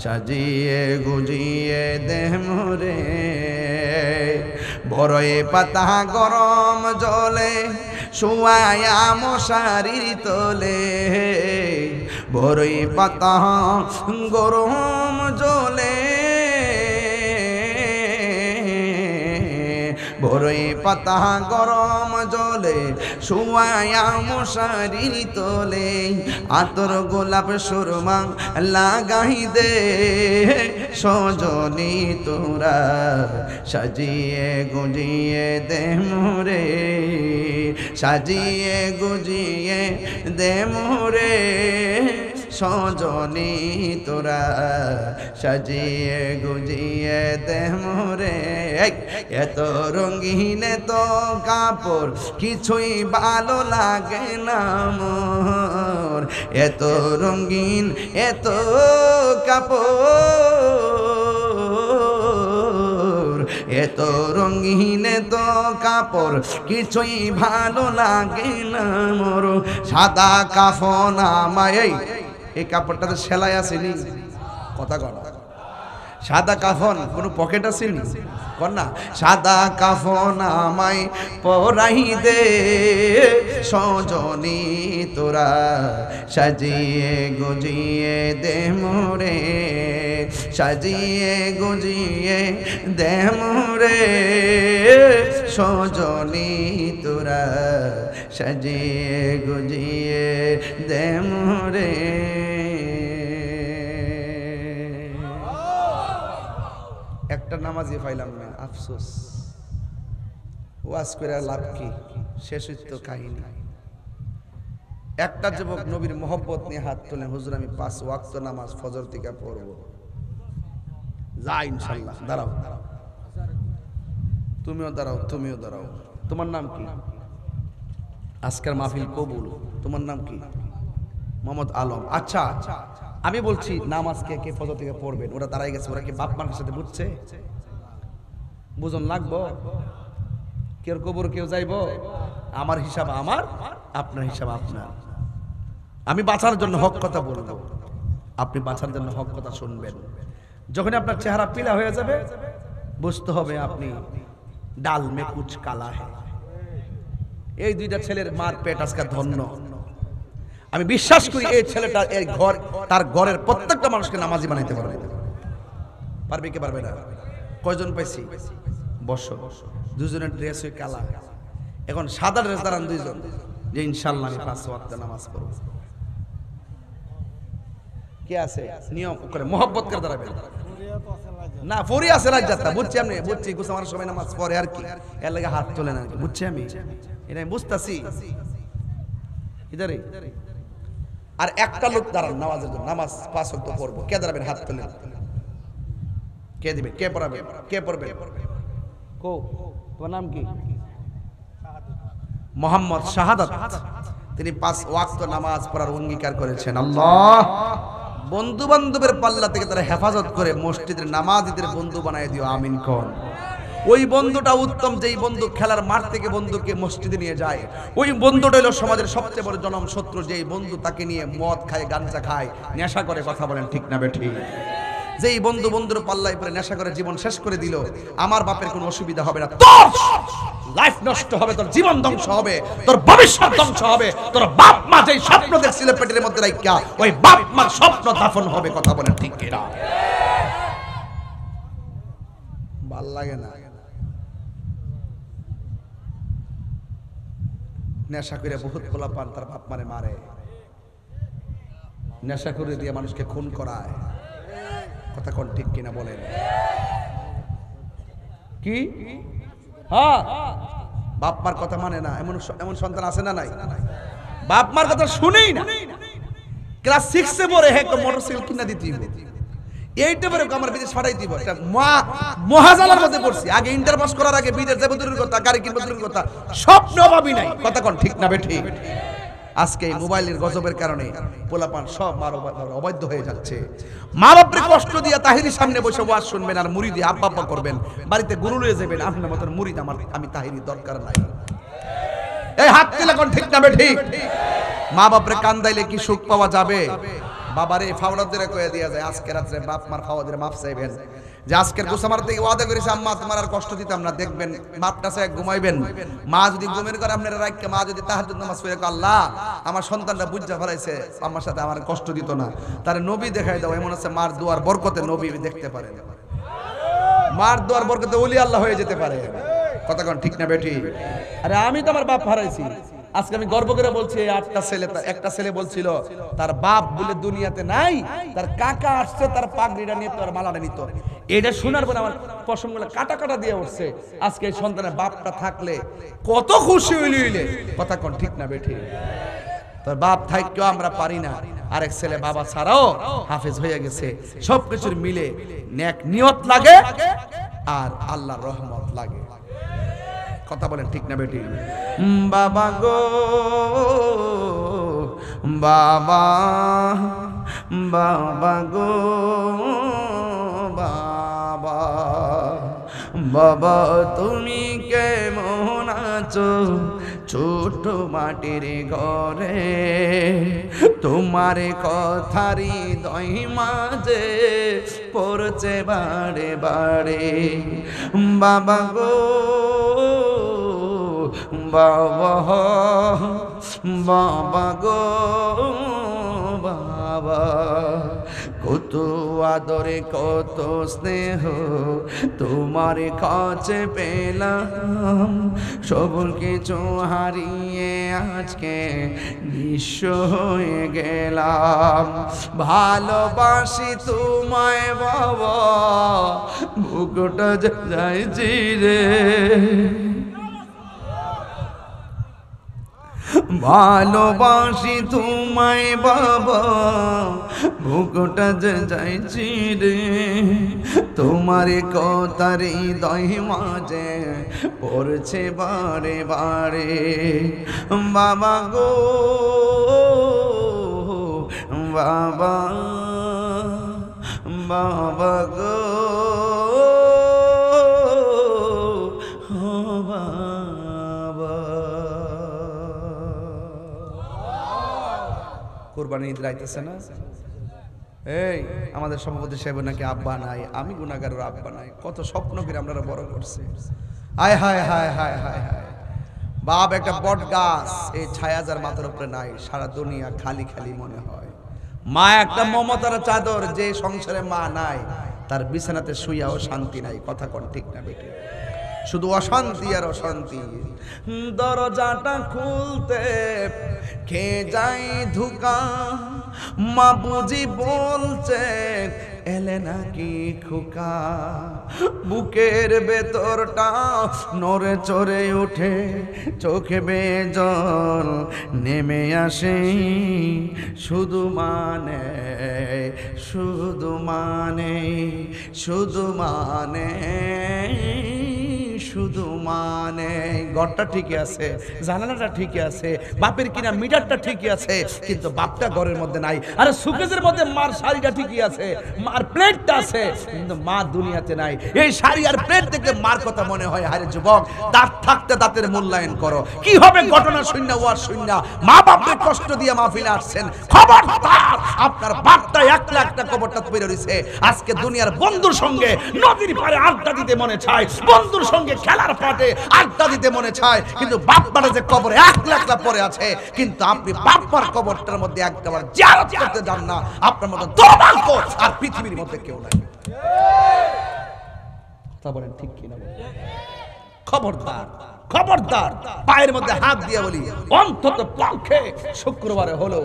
সাজিয়ে গুজিয়ে দে মোরে। বড়ই পাতা গরম জলে শুয়ায়া মশারির তোলে, বড়ই পাতা গরম জলে বড়ই পাতা গরম জলে শুয়ায়া মশারির তোলে আতর গোলাপ সুরমা লাগাই দে সজনী তোরা সাজিয়ে গুজিয়ে দে মোরে সাজিয়ে গুজিয়ে দে মোরে সজনী তোরা সাজিয়ে গুজিয়ে দে মোরে এত রঙিন তো কাপড় কিছুই ভালো লাগে না মোর এত রঙিন এত কাপড় এত রঙিন তো কাপড় কিছুই ভালো লাগে না মোর সাদা কাফন আমায় এই কাপড়টাতে সেলাই আসেনি কথা কর সাদা কাফন কোনো পকেট আসেনি কর না সাদা কাফন আমায় পরাই দে সজনী তোরা সাজিয়ে গুজিয়ে দে মোরে সাজিয়ে গুজিয়ে দে মোরে সজনী তোরা সাজিয়ে গুজিয়ে দে মোরে একটা নামাজি পাইলাম না আফসোস ওয়াজ করে লাভ কি শেষ হইতো কাহিনী একটা যুবক নবীর মহব্বত নিয়ে হাত তোলে হুজুর আমি 5 ওয়াক্ত নামাজ ফজর থেকে পড়ব যা ইনশাআল্লাহ দাঁড়াও তুমিও দাঁড়াও তোমার নাম কি আজকের মাহফিল কবুল তোমার নাম কি মোহাম্মদ আলম আচ্ছা আমি বলছি নামাজ কে ফজর থেকে পড়বেন ওরা দাঁড়াই গেছে ওরা কি বাপ মার সাথে বুঝছে বুঝন লাগবো কেউ কবর কেউ যাইব আমার হিসাব আমার আপনার হিসাব আপনার আমি বাঁচার জন্য হক কথা বলবো আপনি বাঁচার জন্য হক কথা শুনবেন যখন আপনার চেহারা পিলা হয়ে যাবে বুঝতে হবে আপনি ডাল মে কুচ কালা হ্যায় এই দুইটা ছেলের মার পেট আজকে ধন্য আমি বিশ্বাস করি এই ছেলেটা এই ঘর তার ঘরের প্রত্যেকটা মানুষকে নামাজি বানাইতে পারবে কি পারবে না কয়জন পাইছি বসো দুজনের ড্রেস হয়ে কালা এখন সাদা ড্রেস দাঁড়ান দুইজন যে ইনশাআল্লাহ আমি 5 ওয়াক্ত নামাজ পড়ব কে আছে নিয়ম করে মোহব্বত করে দাঁড়াবেন না ফরিয়া আছে রাজ্জাতা বুঝছি আমি বুঝছি কুছ আমার সময় নামাজ পড়ে আর কি এর লাগে হাত তোলেন আর কি বুঝছি আমি এটা আমি বুঝতাছি ইদারে আর একটা লোক দাঁড়ান নামাজের জন্য নামাজ 5 ওয়াক্ত পড়বো কে দাঁড়াবেন হাত তোলেন কে দিবে কে পড়াবে কে পড়বে কো তোমার নাম কি মোহাম্মদ শাহাদাত তিনি 5 ওয়াক্ত নামাজ পড়ার অঙ্গীকার করেছেন আল্লাহ বন্ধু বান্ধবের পাল্লা থেকে তারা হেফাজত করে মসজিদের নামাজীদের বন্ধু বানায় দিও আমিন কোন ওই বন্ধুটা উত্তম যেই বন্ধু খেলার মাঠ থেকে বন্ধুকে মসজিদে নিয়ে যায় ওই বন্ধুটা হলো সমাজের সবচেয়ে বড় জনম শত্রু যেই বন্ধু তাকে নিয়ে মদ খায় গাঞ্জা খায় নেশা করে কথা বলেন ঠিক না বেঠিক যেই বন্ধু বন্ধুর পাল্লায় পরে নেশা করে জীবন শেষ করে দিল আমার বাপের কোনো অসুবিধা হবে না তোর লাইফ নষ্ট হবে তোর জীবন ধ্বংস হবে তোর ভবিষ্যৎ ধ্বংস হবে তোর বাপ মা যেই স্বপ্ন দেখছিল পেটের মধ্যে রাখিয়া ওই বাপ মার স্বপ্ন দাফন হবে কথা বলেন ঠিক কিনা ভাল লাগে না নেশা করে বহুত পোলাপান তার বাপ মারে মারে নেশা করে দিয়ে মানুষকে খুন করায় কথা কোন ঠিক কিনা বলেন কি হ্যাঁ বাপ মার কথা মানে না এমন এমন সন্তান আছে না নাই বাপ মার কথা শুনেই না ক্লাস 6 এ পড়ে হে মোটরসাইকেল কিনা দিতে হবে এইটা পরে আমার বিদেশ ফাটাই দিব এটা মহাজালার মধ্যে পড়ছি আগে ইন্টার পাস করার আগে বিদেশ যাব দূরের কথা গাড়ি কিনব দূরের কথা স্বপ্ন ভাবি নাই কথা কোন ঠিক না বেঠিক আজকে মোবাইলের গজবের কারণে পোলাপান সব মার অবাধ্য হয়ে যাচ্ছে মা বাপরে কষ্ট দিয়া তাহিরির সামনে বসে ওয়াজ শুনবেন আর মুরিদি আব্বা আব্বা করবেন বাড়িতে গরু লয়ে যাবেন আপনার মতন মুরিদ আমার আমি তাহিরি দরকার নাই এই হাত তুলে কোন ঠিক না বেঠিক মা বাপরে কান্দাইলে কি সুখ পাওয়া যাবে বাবারে ফাওলাদের কয়ে দিয়া যায় আজকে রাতে বাপ মার ফাওয়াদের মাপ চাইবেন যে আজকের গোসামার থেকে ওয়াদা করেছে আম্মা তোমার আর কষ্ট দিতাম না দেখবেন বাপটা সে ঘুমাইবেন মা যদি ঘুমের করে আপনারা রাখকে মা যদি তাহাজ্জুদ নামাজ পড়ে আল্লাহ আমার সন্তানটা বুঝা ফেলাইছে আমার সাথে আমার কষ্ট দিত না তারে নবী দেখাই দাও এমন আছে মার দুয়ার বরকতে নবী দেখতে পারে মার দুয়ার বরকতে ওলি আল্লাহ হয়ে যেতে পারে কথা কোন ঠিক না বেটি? আরে আমি তো আমার বাপ হারাইছি, আজকে আমি গর্ব করে বলছি এই একটা ছেলে বলছিল তার বাপ বলে দুনিয়াতে নাই, তার কাকা আসছে তার পাগড়িটা নিয়ে তার মালাটা নিত। এটা শোনার পরে আমার পশমগুলো কাটা কাটা দিয়ে উঠছে। আজকে এই সন্তানের বাপটা থাকলে কত খুশি হইলে। কথা কোন ঠিক না বেটি? তোর বাপ থাকলেও আমরা পারি না, আরেক ছেলে বাবা ছাড়াও হাফেজ হয়ে গেছে। সবকিছুর মিলে নেক নিয়ত লাগে আর আল্লাহর রহমত লাগে। কথা বলেন ঠিক না বেটি? বাবা গো বাবা, বাবা গো বাবা, বাবা তুমি কেমন আছো ছোট মাটির ঘরে? তোমার কথারি দই মাঝে পড়ছে বারে বারে। বাবা গো বাবা, বাবা গো বাবা, কত আদরে কত স্নেহ তোমার কাছে পেলাম, সব কিছু হারিয়ে আজকে নিঃস্ব হয়ে গেলাম। ভালোবাসি তোমায় বাবা, বুকটা যাইছি রে। ভালোবাসি তোমায় বাবা, বুকটা যাইছি রে। তোমার কথার হৃদয় মাঝে পড়ছে বারে বারে। বাবা গো বাবা, বাবা গো কুরবানি ঈদ আইতেছে না? এই আমাদের সভাপতি সাহেব নাকি আব্বা নাই, আমি গুনাহগারের আব্বা নাই। কত স্বপ্ন করে আমরা বড় করছি। আয় হায় হায় হায় হায় হায়, বাপ একটা বট গাছ, এই ছায়া যার মাথার উপরে নাই, সারা দুনিয়া খালি খালি মনে হয়। মা একটা মমতার চাদর, যে সংসারে মা নাই তার বিছানাতে শুইয়াও শান্তি নাই। কথা কোন ঠিক না বেটি? শুধু অশান্তি আর অশান্তি। দরজাটা খুলতে খেয়ে যাই ধোকা, মা বুঝি বলছে এলে নাকি খোকা। বুকের ভেতরটা নড়ে চড়ে ওঠে, চোখে বেয়ে জল নেমে আসে। শুধু মানে শুধু মানে শুধু মানে শুধু মানে ঘরটা ঠিকই আছে, জানালাটা ঠিকই আছে, বাপের কিনা মিটারটা ঠিকই আছে, কিন্তু বাপটা ঘরের মধ্যে নাই। আরে সুকেজের মধ্যে মার শাড়িটা ঠিকই আছে, মার প্লেটটা আছে, কিন্তু মা দুনিয়াতে নাই। এই শাড়ি আর প্লেট দেখে মার কথা মনে হয়। আরে যুবক, দাঁত থাকতে দাঁতের মূল্যায়ন করো। কি হবে ঘটনা শূন্য ওয়ার শূন্য, মা বাপকে কষ্ট দিয়ে মাহফিলে আসছেন, খবরদার আপনার বাপটা একলা একটা কবরটা তৈরি হইছে। আজকে দুনিয়ার বন্ধুর সঙ্গে নদীর পাড়ে আড্ডা দিতে মনে চায়, বন্ধুর সঙ্গে খেলার পাটে আড্ডা দিতে মনে চায়, কিন্তু বাপ্পারা যে কবরে একলা একলা পড়ে আছে, কিন্তু আপনি বাপ্পার কবরটার মধ্যে একবার জিয়ারত করতে যান না। আপনার মতো দুর্ভাগ্য আর পৃথিবীর মধ্যে কেউ নাই। কথা বলেন ঠিক কি না? খবরদার খবরদার, পায়ের মধ্যে হাত দিয়ে বলি, অন্তত পক্ষে শুক্রবারে হলো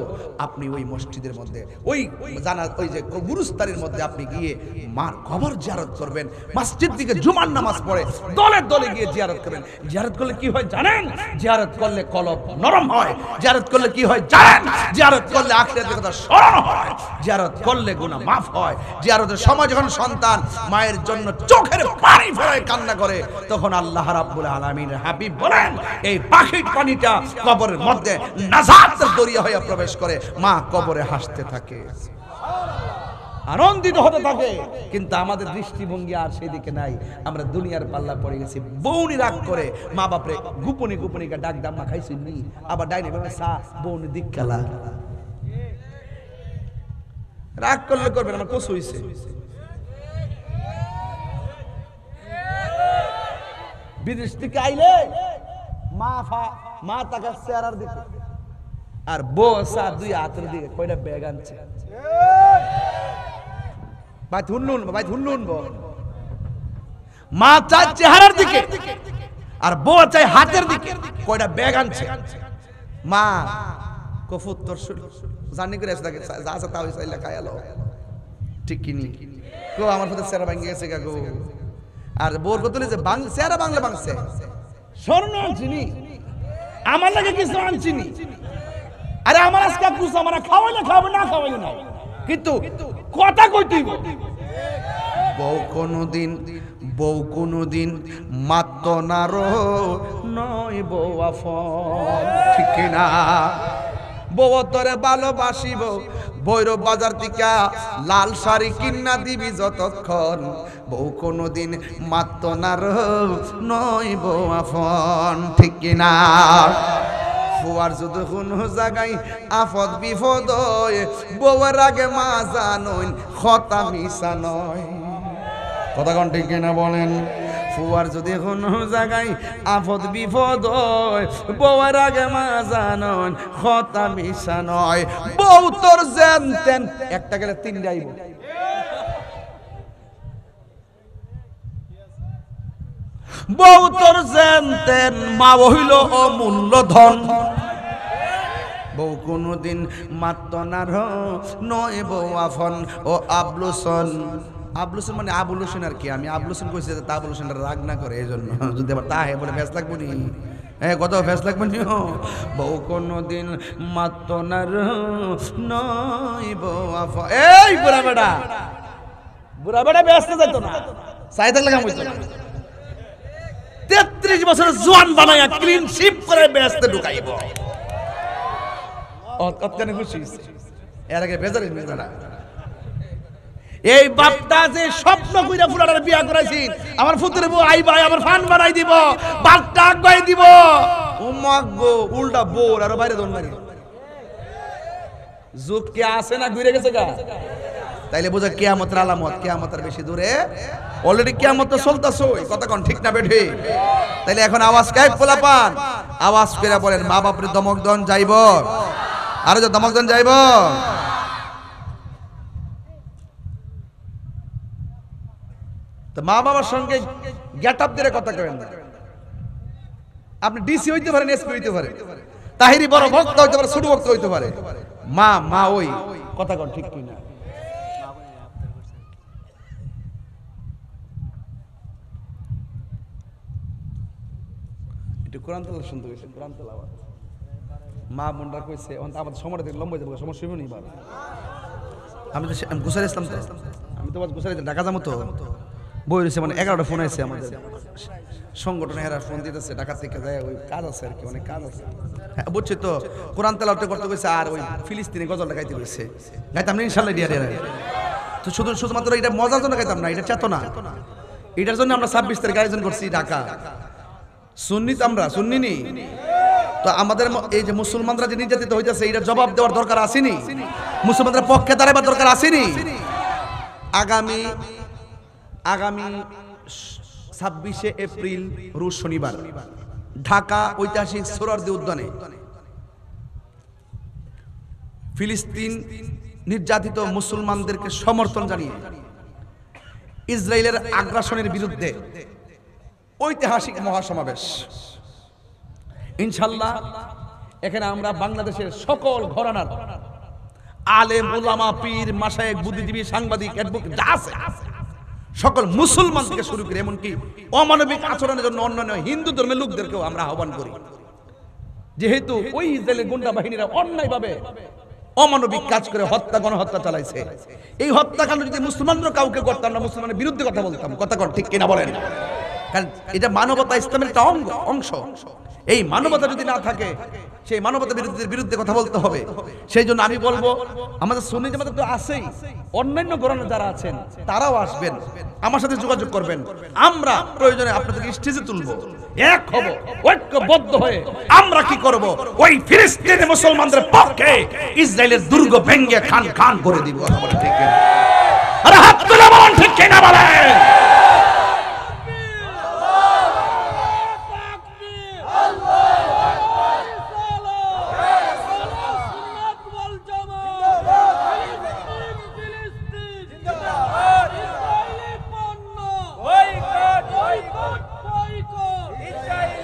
আপনি ওই মসজিদের মধ্যে, ওই জানা ওই যে গুরুস্তানের মধ্যে আপনি গিয়ে মার কবর জিয়ারত করবেন। মসজিদ থেকে জুমার নামাজ পড়ে দলে দলে গিয়ে জিয়ারত করবেন। জিয়ারত করলে কি হয় জানেন? জিয়ারত করলে কলব নরম হয়। জিয়ারত করলে কি হয় জানেন? জিয়ারত করলে আখিরাতের কথা স্মরণ হয়। জিয়ারত করলে গুনাহ মাফ হয়। জিয়ারতের সময় যখন সন্তান মায়ের জন্য চোখের পানি ফেলে কান্না করে, তখন আল্লাহ রাব্বুল আলামিন হাবিব বলেন, এই পাখির পানিটা কবরের মধ্যে নাজাতের দরিয়া হয়ে প্রবেশ করে, মা কবরে হাসতে থাকে, আনন্দিত হতে থাকে। কিন্তু আমাদের দৃষ্টিভঙ্গি আর সেদিকে নাই। আমরা দুনিয়ার পাল্লা পড়ে গেছি। বউনি রাগ করে মা বাপরে গোপনে গোপনে ডাক দাম্মা খাইছি নি, আবার ডাইনে ভাবে সা বউনি দিক খেলা। রাগ করলে করবেন, আমার কোস হইছে। বিদেশ থেকে আইলে মা তাকার চেহারার দিকে, আর বসা দুই হাতের দিকে কয়টা ব্যাগ আনছে। ভাই ধুনুন, ভাই ধুনুন, মা চার চেহারার দিকে, আর বউ চাই হাতের দিকে। কয়টা ব্যাগ আনছে মা, কফুত্তর জানি করে আসে যা আছে তাও চাইলে খাই আলো, ঠিক কিনি কো আমার সাথে চেহারা ভাঙে গেছে গা গো। আর বউর কত যে চেহারা বাংলা বাংছে, স্বর্ণ আনছিনি আমার লাগে কিছু আনছিনি, আরে আমার আজকে কুছ আমার খাওয়াইলে খাওয়াবে না খাওয়াইলে না, কিন্তু কথা কই তুই বউ কোনদিন মাত্র না রো নয় বউ আফন, ঠিক কিনা? বউ তোরে ভালোবাসিব ভৈরব বাজার থেকে লাল শাড়ি কিনা দিবি যতক্ষণ, বউ কোনদিন মাত্র না রো নয় বউ আফন, ঠিক কিনা? ফুয়ার যদি কোনো জায়গায় আফদ বিপদ হয়, বউয়ের আগে মা জানইন কথা মিশা নয়, কথা কোন ঠিক কিনা বলেন? ফুয়ার যদি কোনো জায়গায় আফদ বিপদ হয়, বউয়ের আগে মা জানইন কথা মিশা নয়। বউ তোর জানতেন একটা গেলে তিনটা আইব, বউ তোর জানতেন মা হইল অমূল্য ধন, বউ কোনদিন মাত্র না নয় বউ আফন। ও আবলুসন, আবলুসন মানে আবুল হোসেন আর কি, আমি আবলুসন কইছি তা আবুল হোসেন রাগ না করে এই জন্য, যদি আবার তা হে বলে ফেস লাগবো নি, হ্যাঁ কত ফেস লাগবে নি। বউ কোনদিন মাত্র না নয় বউ আফন। এই বুড়া বেটা ব্যস্ত যাইতো না, চাই থাকলে কাম হইতো না। 33 বছর জোয়ান বানায়া ক্লিন শিপ করে ব্যস্ত ঢুকাইব, কতখানি খুশি এর আগে বেজারে না। এই বাপটা যে স্বপ্ন কইরা ফুলাটার বিয়া করাইছি, আমার ফুতুরে বউ আইবা আমার ফান বানাই দিব, বাপটা আগাই দিব, ও মাগো উল্টা বোর আর বাইরে দন মারি যুগ কে আছে না ঘুরে গেছে গা, তাইলে বোঝা কিয়ামতের আলামত, কিয়ামতের বেশি দূরে, অলরেডি কিয়ামত তো চলতেছে, কথা কোন ঠিক না বেঠি? তাইলে এখন আওয়াজ কাই পোলাপান আওয়াজ করে বলেন মা বাপরে দমক দন যাইব, আরে যে দমক দন যাইব। তো মা বাবার সঙ্গে গেট আপ দিয়ে কথা করেন না, আপনি ডিসি হইতে পারেন, এসপি হইতে পারেন, তাহিরি বড় ভক্ত হইতে পারে, ছোট ভক্ত হইতে পারে, মা ওই কথা কোন ঠিক কিনা? কোরআন তেলাওয়াত শুনতে গেছে, কোরআন তেলাওয়াত মা বোনরা কইছে আমাদের সময়টা লম্বা যাবে, সমস্যা নেই। আমি তো গুছাই ইসলাম, তো আমি তো গুছাই ঢাকা যাবো, তো বই রয়েছে মানে 11টা ফোন আছে আমাদের সংগঠনে, এরা ফোন দিতেছে ঢাকা থেকে যায়, ওই কাজ আছে আর কি, অনেক কাজ আছে। হ্যাঁ বুঝছি, তো কোরআন তেলাওয়াত করতে কইছে, আর ওই ফিলিস্তিনি গজলটা গাইতে কইছে, গাইতাম না ইনশাআল্লাহ ডিয়ারে। তো শুধুমাত্র এটা মজার জন্য গাইতাম না, এটা চেতনা, এটার জন্য আমরা 26 তারিখ আয়োজন করছি ঢাকা। সুন্নি তো আমরা সুন্নি নি, তো আমাদের এই যে মুসলমানরা যে নির্যাতিত হইতেছে, এটা জবাব দেওয়ার দরকার আসেনি, মুসলমানদের পক্ষে দাঁড়াবার দরকার আসেনি। আগামী 26শে এপ্রিল রোজ শনিবার ঢাকা ঐতিহাসিক সোহরাওয়ার্দী উদ্যানে ফিলিস্তিন নির্যাতিত মুসলমানদেরকে সমর্থন জানিয়ে ইসরায়েলের আগ্রাসনের বিরুদ্ধে ঐতিহাসিক মহাসমাবেশ। ইনশাআল্লাহ এখানে আমরা বাংলাদেশের সকল ঘরানার আলেম উলামা পীর মাশায়েখ বুদ্ধিজীবী সাংবাদিক অ্যাডভোকেট যা আছে সকল মুসলমান থেকে শুরু করে এমনকি অমানবিক আচরণের জন্য অন্যান্য হিন্দু ধর্মের লোকদেরকেও আমরা আহ্বান করি, যেহেতু ওই ইসরায়েলের গুন্ডা বাহিনীরা অন্যায়ভাবে অমানবিক কাজ করে গণহত্যা চালাইছে। এই হত্যাকাণ্ড যদি মুসলমানরা কাউকে করতাম না, মুসলমানের বিরুদ্ধে কথা বলতাম, কথা কর ঠিক কিনা বলেন? কারণ এটা মানবতা, ইসলামের একটা অংশ। এই মানবতা যদি না থাকে, সেই মানবতা বিরুদ্ধে কথা বলতে হবে। সেই জন্য আমি বলবো আমাদের সুন্নি জামাত তো আছেই, অন্যান্য ঘরানা যারা আছেন তারাও আসবেন, আমার সাথে যোগাযোগ করবেন, আমরা প্রয়োজনে আপনাদেরকে স্টেজে তুলবো, এক হব, ঐক্যবদ্ধ হয়ে আমরা কি করব, ওই ফিলিস্তিনি মুসলমানদের পক্ষে ইসরায়েলের দুর্গ ভেঙে খান খান করে দিব। ঠিক কিনা? আরে হাত তুলে বলেন ঠিক কিনা বলেন? ইসরায়েল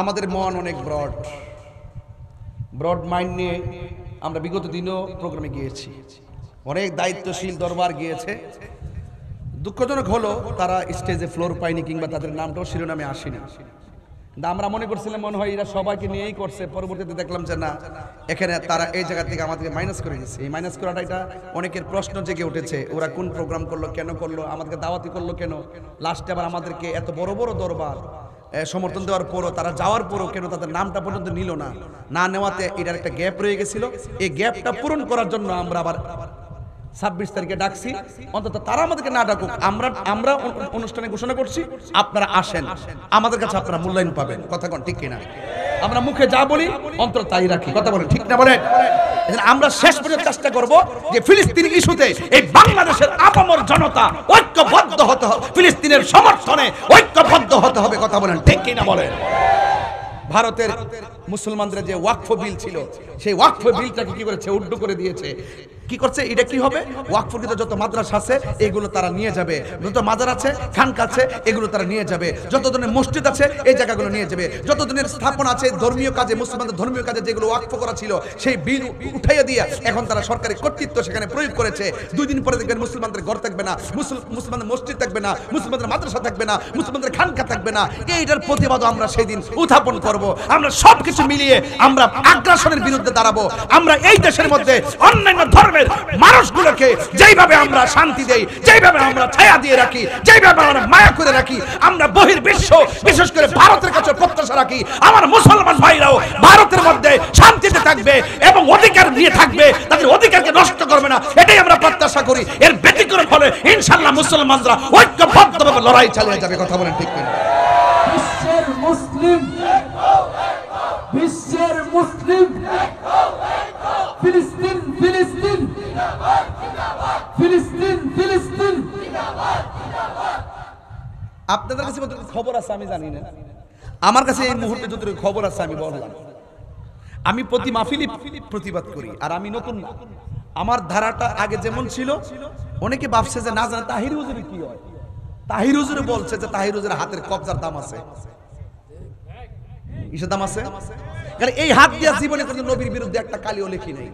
আমাদের মন অনেক ব্রড মাইন্ড নিয়ে আমরা বিগত দিনও প্রোগ্রামে গিয়েছি, অনেক দায়িত্বশীল দরবার গিয়েছে। দুঃখজনক হলো তারা স্টেজে ফ্লোর পায়নি কিংবা তাদের নামটাও শিরোনামে আসেনি। কিন্তু আমরা মনে করছিলাম মনে হয় এরা সবাইকে নিয়েই করছে, পরবর্তীতে দেখলাম যে না, এখানে তারা এই জায়গা থেকে আমাদেরকে মাইনাস করে দিচ্ছে। এই মাইনাস করাটা এটা অনেকের প্রশ্ন জেগে উঠেছে, ওরা কোন প্রোগ্রাম করলো, কেন করলো, আমাদেরকে দাওয়াতি করলো কেন, লাস্টে আবার আমাদেরকে এত বড় বড় দরবার সমর্থন দেওয়ার পরও, তারা যাওয়ার পরও কেন তাদের নামটা পর্যন্ত নিল না নেওয়াতে এটার একটা গ্যাপ রয়ে গেছিল। এই গ্যাপটা পূরণ করার জন্য আমরা আবার 26 তারিখে ডাকছি। অন্তত তারা আমাদেরকে না ডাকুক, আমরা অনুষ্ঠানে ঘোষণা করছি আপনারা আসেন, আমাদের কাছে আপনারা মূল্যায়ন পাবেন। কথা কোন ঠিক কিনা? আমরা মুখে যা বলি অন্তর তাই রাখি। কথা বলেন ঠিক না বলেন? আমরা শেষ পর্যন্ত চেষ্টা করব যে ফিলিস্তিনি ইস্যুতে এই বাংলাদেশের আপামর জনতা ঐক্যবদ্ধ হতে হবে, ফিলিস্তিনের সমর্থনে ঐক্যবদ্ধ হতে হবে। কথা বলেন ঠিক কিনা বলেন? ভারতের মুসলমানদের যে ওয়াকফ বিল ছিল, সেই ওয়াকফ বিলটাকে কি করেছে, উড্ডু করে দিয়েছে। কি করছে? এটা কি হবে, ওয়াকফকৃত যত মাদ্রাসা আছে এগুলো তারা নিয়ে যাবে, যত মাজার আছে, খানকা আছে, এগুলো তারা নিয়ে যাবে, যত ধরনের মসজিদ আছে এই জায়গাগুলো নিয়ে যাবে, যত ধরনের স্থাপনা আছে ধর্মীয় কাজে, মুসলমানদের ধর্মীয় কাজে যেগুলো ওয়াকফ করা ছিল সেই বিল উঠাইয়া দিয়ে এখন তারা সরকারি কর্তৃত্ব সেখানে প্রয়োগ করেছে। 2 দিন পরে দেখবেন মুসলমানদের ঘর থাকবে না, মুসলমানদের মসজিদ থাকবে না, মুসলমানদের মাদ্রাসা থাকবে না, মুসলমানদের খানকা থাকবে না। এইটার প্রতিবাদও আমরা সেই দিন উত্থাপন করব। আমরা সবকিছু মিলিয়ে আমরা আগ্রাসনের বিরুদ্ধে দাঁড়াবো। আমরা এই দেশের মধ্যে অন্যান্য ধর্মের মানুষগুলোকে যেইভাবে আমরা শান্তি দেই, যেইভাবে আমরা ছায়া দিয়ে রাখি, যেইভাবে আমরা মায়া করে রাখি, আমরা বহির্বিশ্ব বিশেষ করে ভারতের কাছে প্রত্যাশা রাখি আমার মুসলমান ভাইরাও ভারতের মধ্যে শান্তিতে থাকবে এবং অধিকার নিয়ে থাকবে, তাদের অধিকারকে নষ্ট করবে না, এটাই আমরা প্রত্যাশা করি। এর ব্যতিক্রম হলে ইনশাআল্লাহ মুসলমানরা ঐক্যবদ্ধভাবে লড়াই চালিয়ে যাবে। কথা বলেন ঠিক কিনা? বিশ্বের মুসলিম, বিশ্বের মুসলিম, ফিলিস্তিন, ফিলিস্তিন, ফিলিস্তিন, ফিলিস্তিন। আপনাদের কাছে কতটুকু খবর আছে আমি জানি না, আমার কাছে এই মুহূর্তে যতটুকু খবর আছে আমি বললাম। আমি প্রতি মাহফিলে প্রতিবাদ করি, আর আমি নতুন না, আমার ধারাটা আগে যেমন ছিল। অনেকে ভাবছে যে না জানে তাহির হুজুরের কি হয়। তাহির হুজুরে বলছে যে তাহির হুজুরের হাতের কবজার দাম আছে। কিসের দাম আছে? কারণ এই হাত দিয়া জীবনে কোনো নবীর বিরুদ্ধে একটা কালিও লিখি নাই,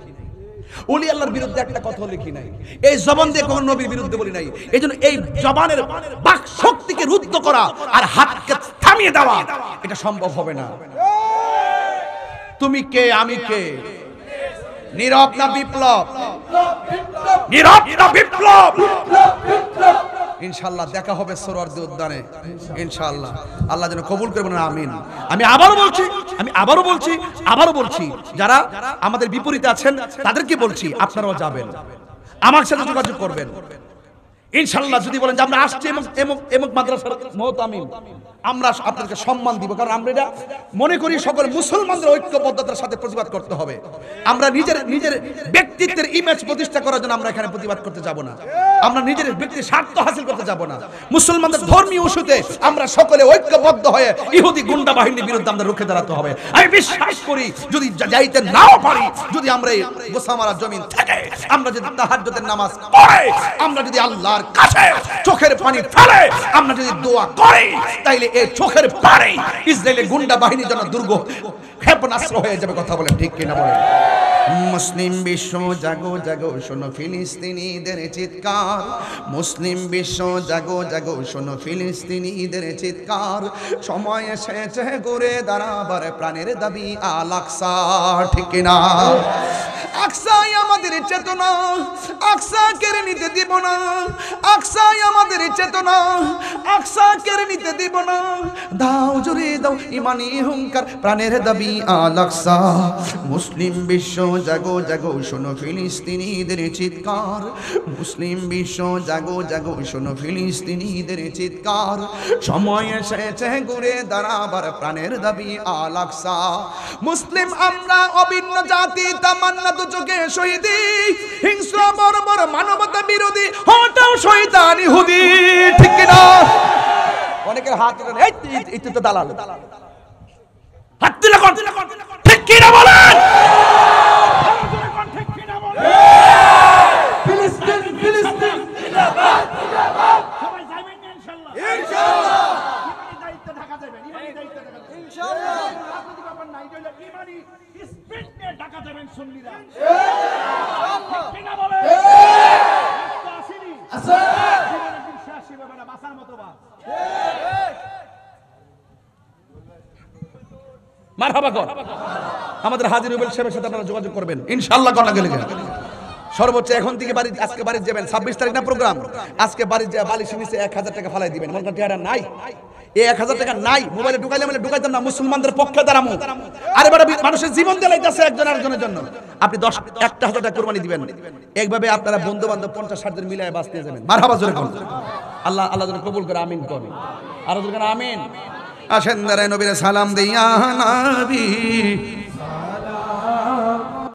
ওলি আল্লাহর বিরুদ্ধে একটা কথা লিখি নাই, এই জবান দিয়ে কোনো নবীর বিরুদ্ধে বলি নাই। এইজন্য এই জবানের বাক শক্তিকে রুদ্ধ করা আর হাতকে থামিয়ে দেওয়া এটা সম্ভব হবে না। তুমি কে, আমি কে? নীরব না বিপ্লব? নীরব না বিপ্লব? ইনশাআল্লাহ দেখা হবে সোহরাওয়ার্দী উদ্যানে ইনশাআল্লাহ। আল্লাহ যেন কবুল করবেন, আমিন। আমি আবারও বলছি যারা আমাদের বিপরীতে আছেন তাদেরকে বলছি আপনারাও যাবেন, আমার সাথে যোগাযোগ করবেন ইনশাআল্লাহ। যদি বলেন যে আমরা আসছি এমক মাদ্রাসার মুহতামিম, আমরা আপনাদেরকে সম্মান দিব, কারণ আমরা এটা মনে করি সকল মুসলমানদের ঐক্যবদ্ধতার সাথে প্রতিবাদ করতে হবে। আমরা নিজের ব্যক্তিত্বের ইমেজ প্রতিষ্ঠা করার জন্য আমরা এখানে প্রতিবাদ করতে যাব না, আমরা নিজের ব্যক্তির স্বার্থ হাসিল করতে যাব না। মুসলমানদের ধর্মীয় ইস্যুতে আমরা সকলে ঐক্যবদ্ধ হয়ে ইহুদি গুন্ডা বাহিনীর বিরুদ্ধে আমরা রুখে দাঁড়াতে হবে। আমি বিশ্বাস করি যদি যাইতে নাও পারি, যদি আমরা এই গোসামারা জমিন থেকে আমরা যদি তাহাজ্জুদের নামাজ পড়ে, আমরা যদি আল্লাহর কাছে চোখের পানি ফেলে আমরা যদি দোয়া করি, তাইলে এই চোখের পানি ইসরায়েলের গুন্ডা বাহিনীর জন্য দুর্গ ক্ষেপণাস্ত্র হয়ে যাবে। কথা বলেন ঠিক কিনা বলেন? মুসলিম বিশ্ব জাগো জাগো শোনো ফিলিস্তিনিদের চিৎকার, মুসলিম বিশ্ব জাগো জাগো শোনো ফিলিস্তিনিদের চিৎকার, সময় এসেছে ঘুরে দাঁড়াবার প্রাণের দাবি আল আকসা। ঠিক কিনা? আকসাই আমাদের চেতনা, আকসা কেড়ে নিতে দিব না, আকসাই আমাদের চেতনা, আকসা কেড়ে নিতে দিব না। দাও জুড়ে দাও ইমানি হুঙ্কার, প্রাণের দাবি আল আকসা। মুসলিম বিশ্ব জাগো জাগো শোনো ফিলিস্তিনিদের চিৎকার, মুসলিম বিশ্ব জাগো জাগো শোনো ফিলিস্তিনিদের চিৎকার, সময় এসেছে ঘুরে দাঁড়াবার প্রাণের দাবি আল আকসা। মুসলিম আমরা অভিন্ন জাতি, তামান্না দু চোখে শহীদি, হিংস্র বর্বর মানবতা বিরোধী, হটাও শয়তান ইহুদি। ঠিক কিনা? অনেকের হাত এই তো দালাল, হাত দিলে কোন ঠিক কিনা বলেন? ফিলিস্তিন, ফিলিস্তিন, জিন্দাবাদ জিন্দাবাদ। সবাই যাবেন ইনশাআল্লাহ, ইনশাআল্লাহ। ইমানি দায়িত্ব ঢাকা যাবেন, ইমানি দায়িত্ব ঢাকা যাবেন ইনশাআল্লাহ। সুন্নিরা ইনশাআল্লাহ ঠিক না বলে তো আসেনি আছে জীবন একদিন শেষ হবে না বাঁচার মতো বাস মারহাবা কর আমাদের হাজী রুবেল সাহেবের সাথে আপনারা যোগাযোগ করবেন ইনশাআল্লাহ করা গেলে সর্বোচ্চ এখন থেকে বাড়ি আজকে বাড়ি যাবেন 26 তারিখ না প্রোগ্রাম আজকে বাড়ি যা বালিশ নিচে 1000 টাকা ফালাই দিবেন মনে টাকা নাই এই 1000 টাকা নাই মোবাইলে ঢুকাইলে মানে ঢুকাইতাম না মুসলমানদের পক্ষে দাঁড়ামু আরে বড় মানুষের জীবন দিলাইতাছে একজন আরেকজনের জন্য আপনি 10,000 টাকা কুরবানি দিবেন এইভাবে আপনারা বন্ধু বান্ধব 50-60 জন মিলায় বাঁচতে যাবেন মারহাবা জোরে কোন আল্লাহ আল্লাহ যেন কবুল করে আমিন করুন আর জোরে আমিন আসেন দাঁড়ায় নবীর সালাম দিয়া নবী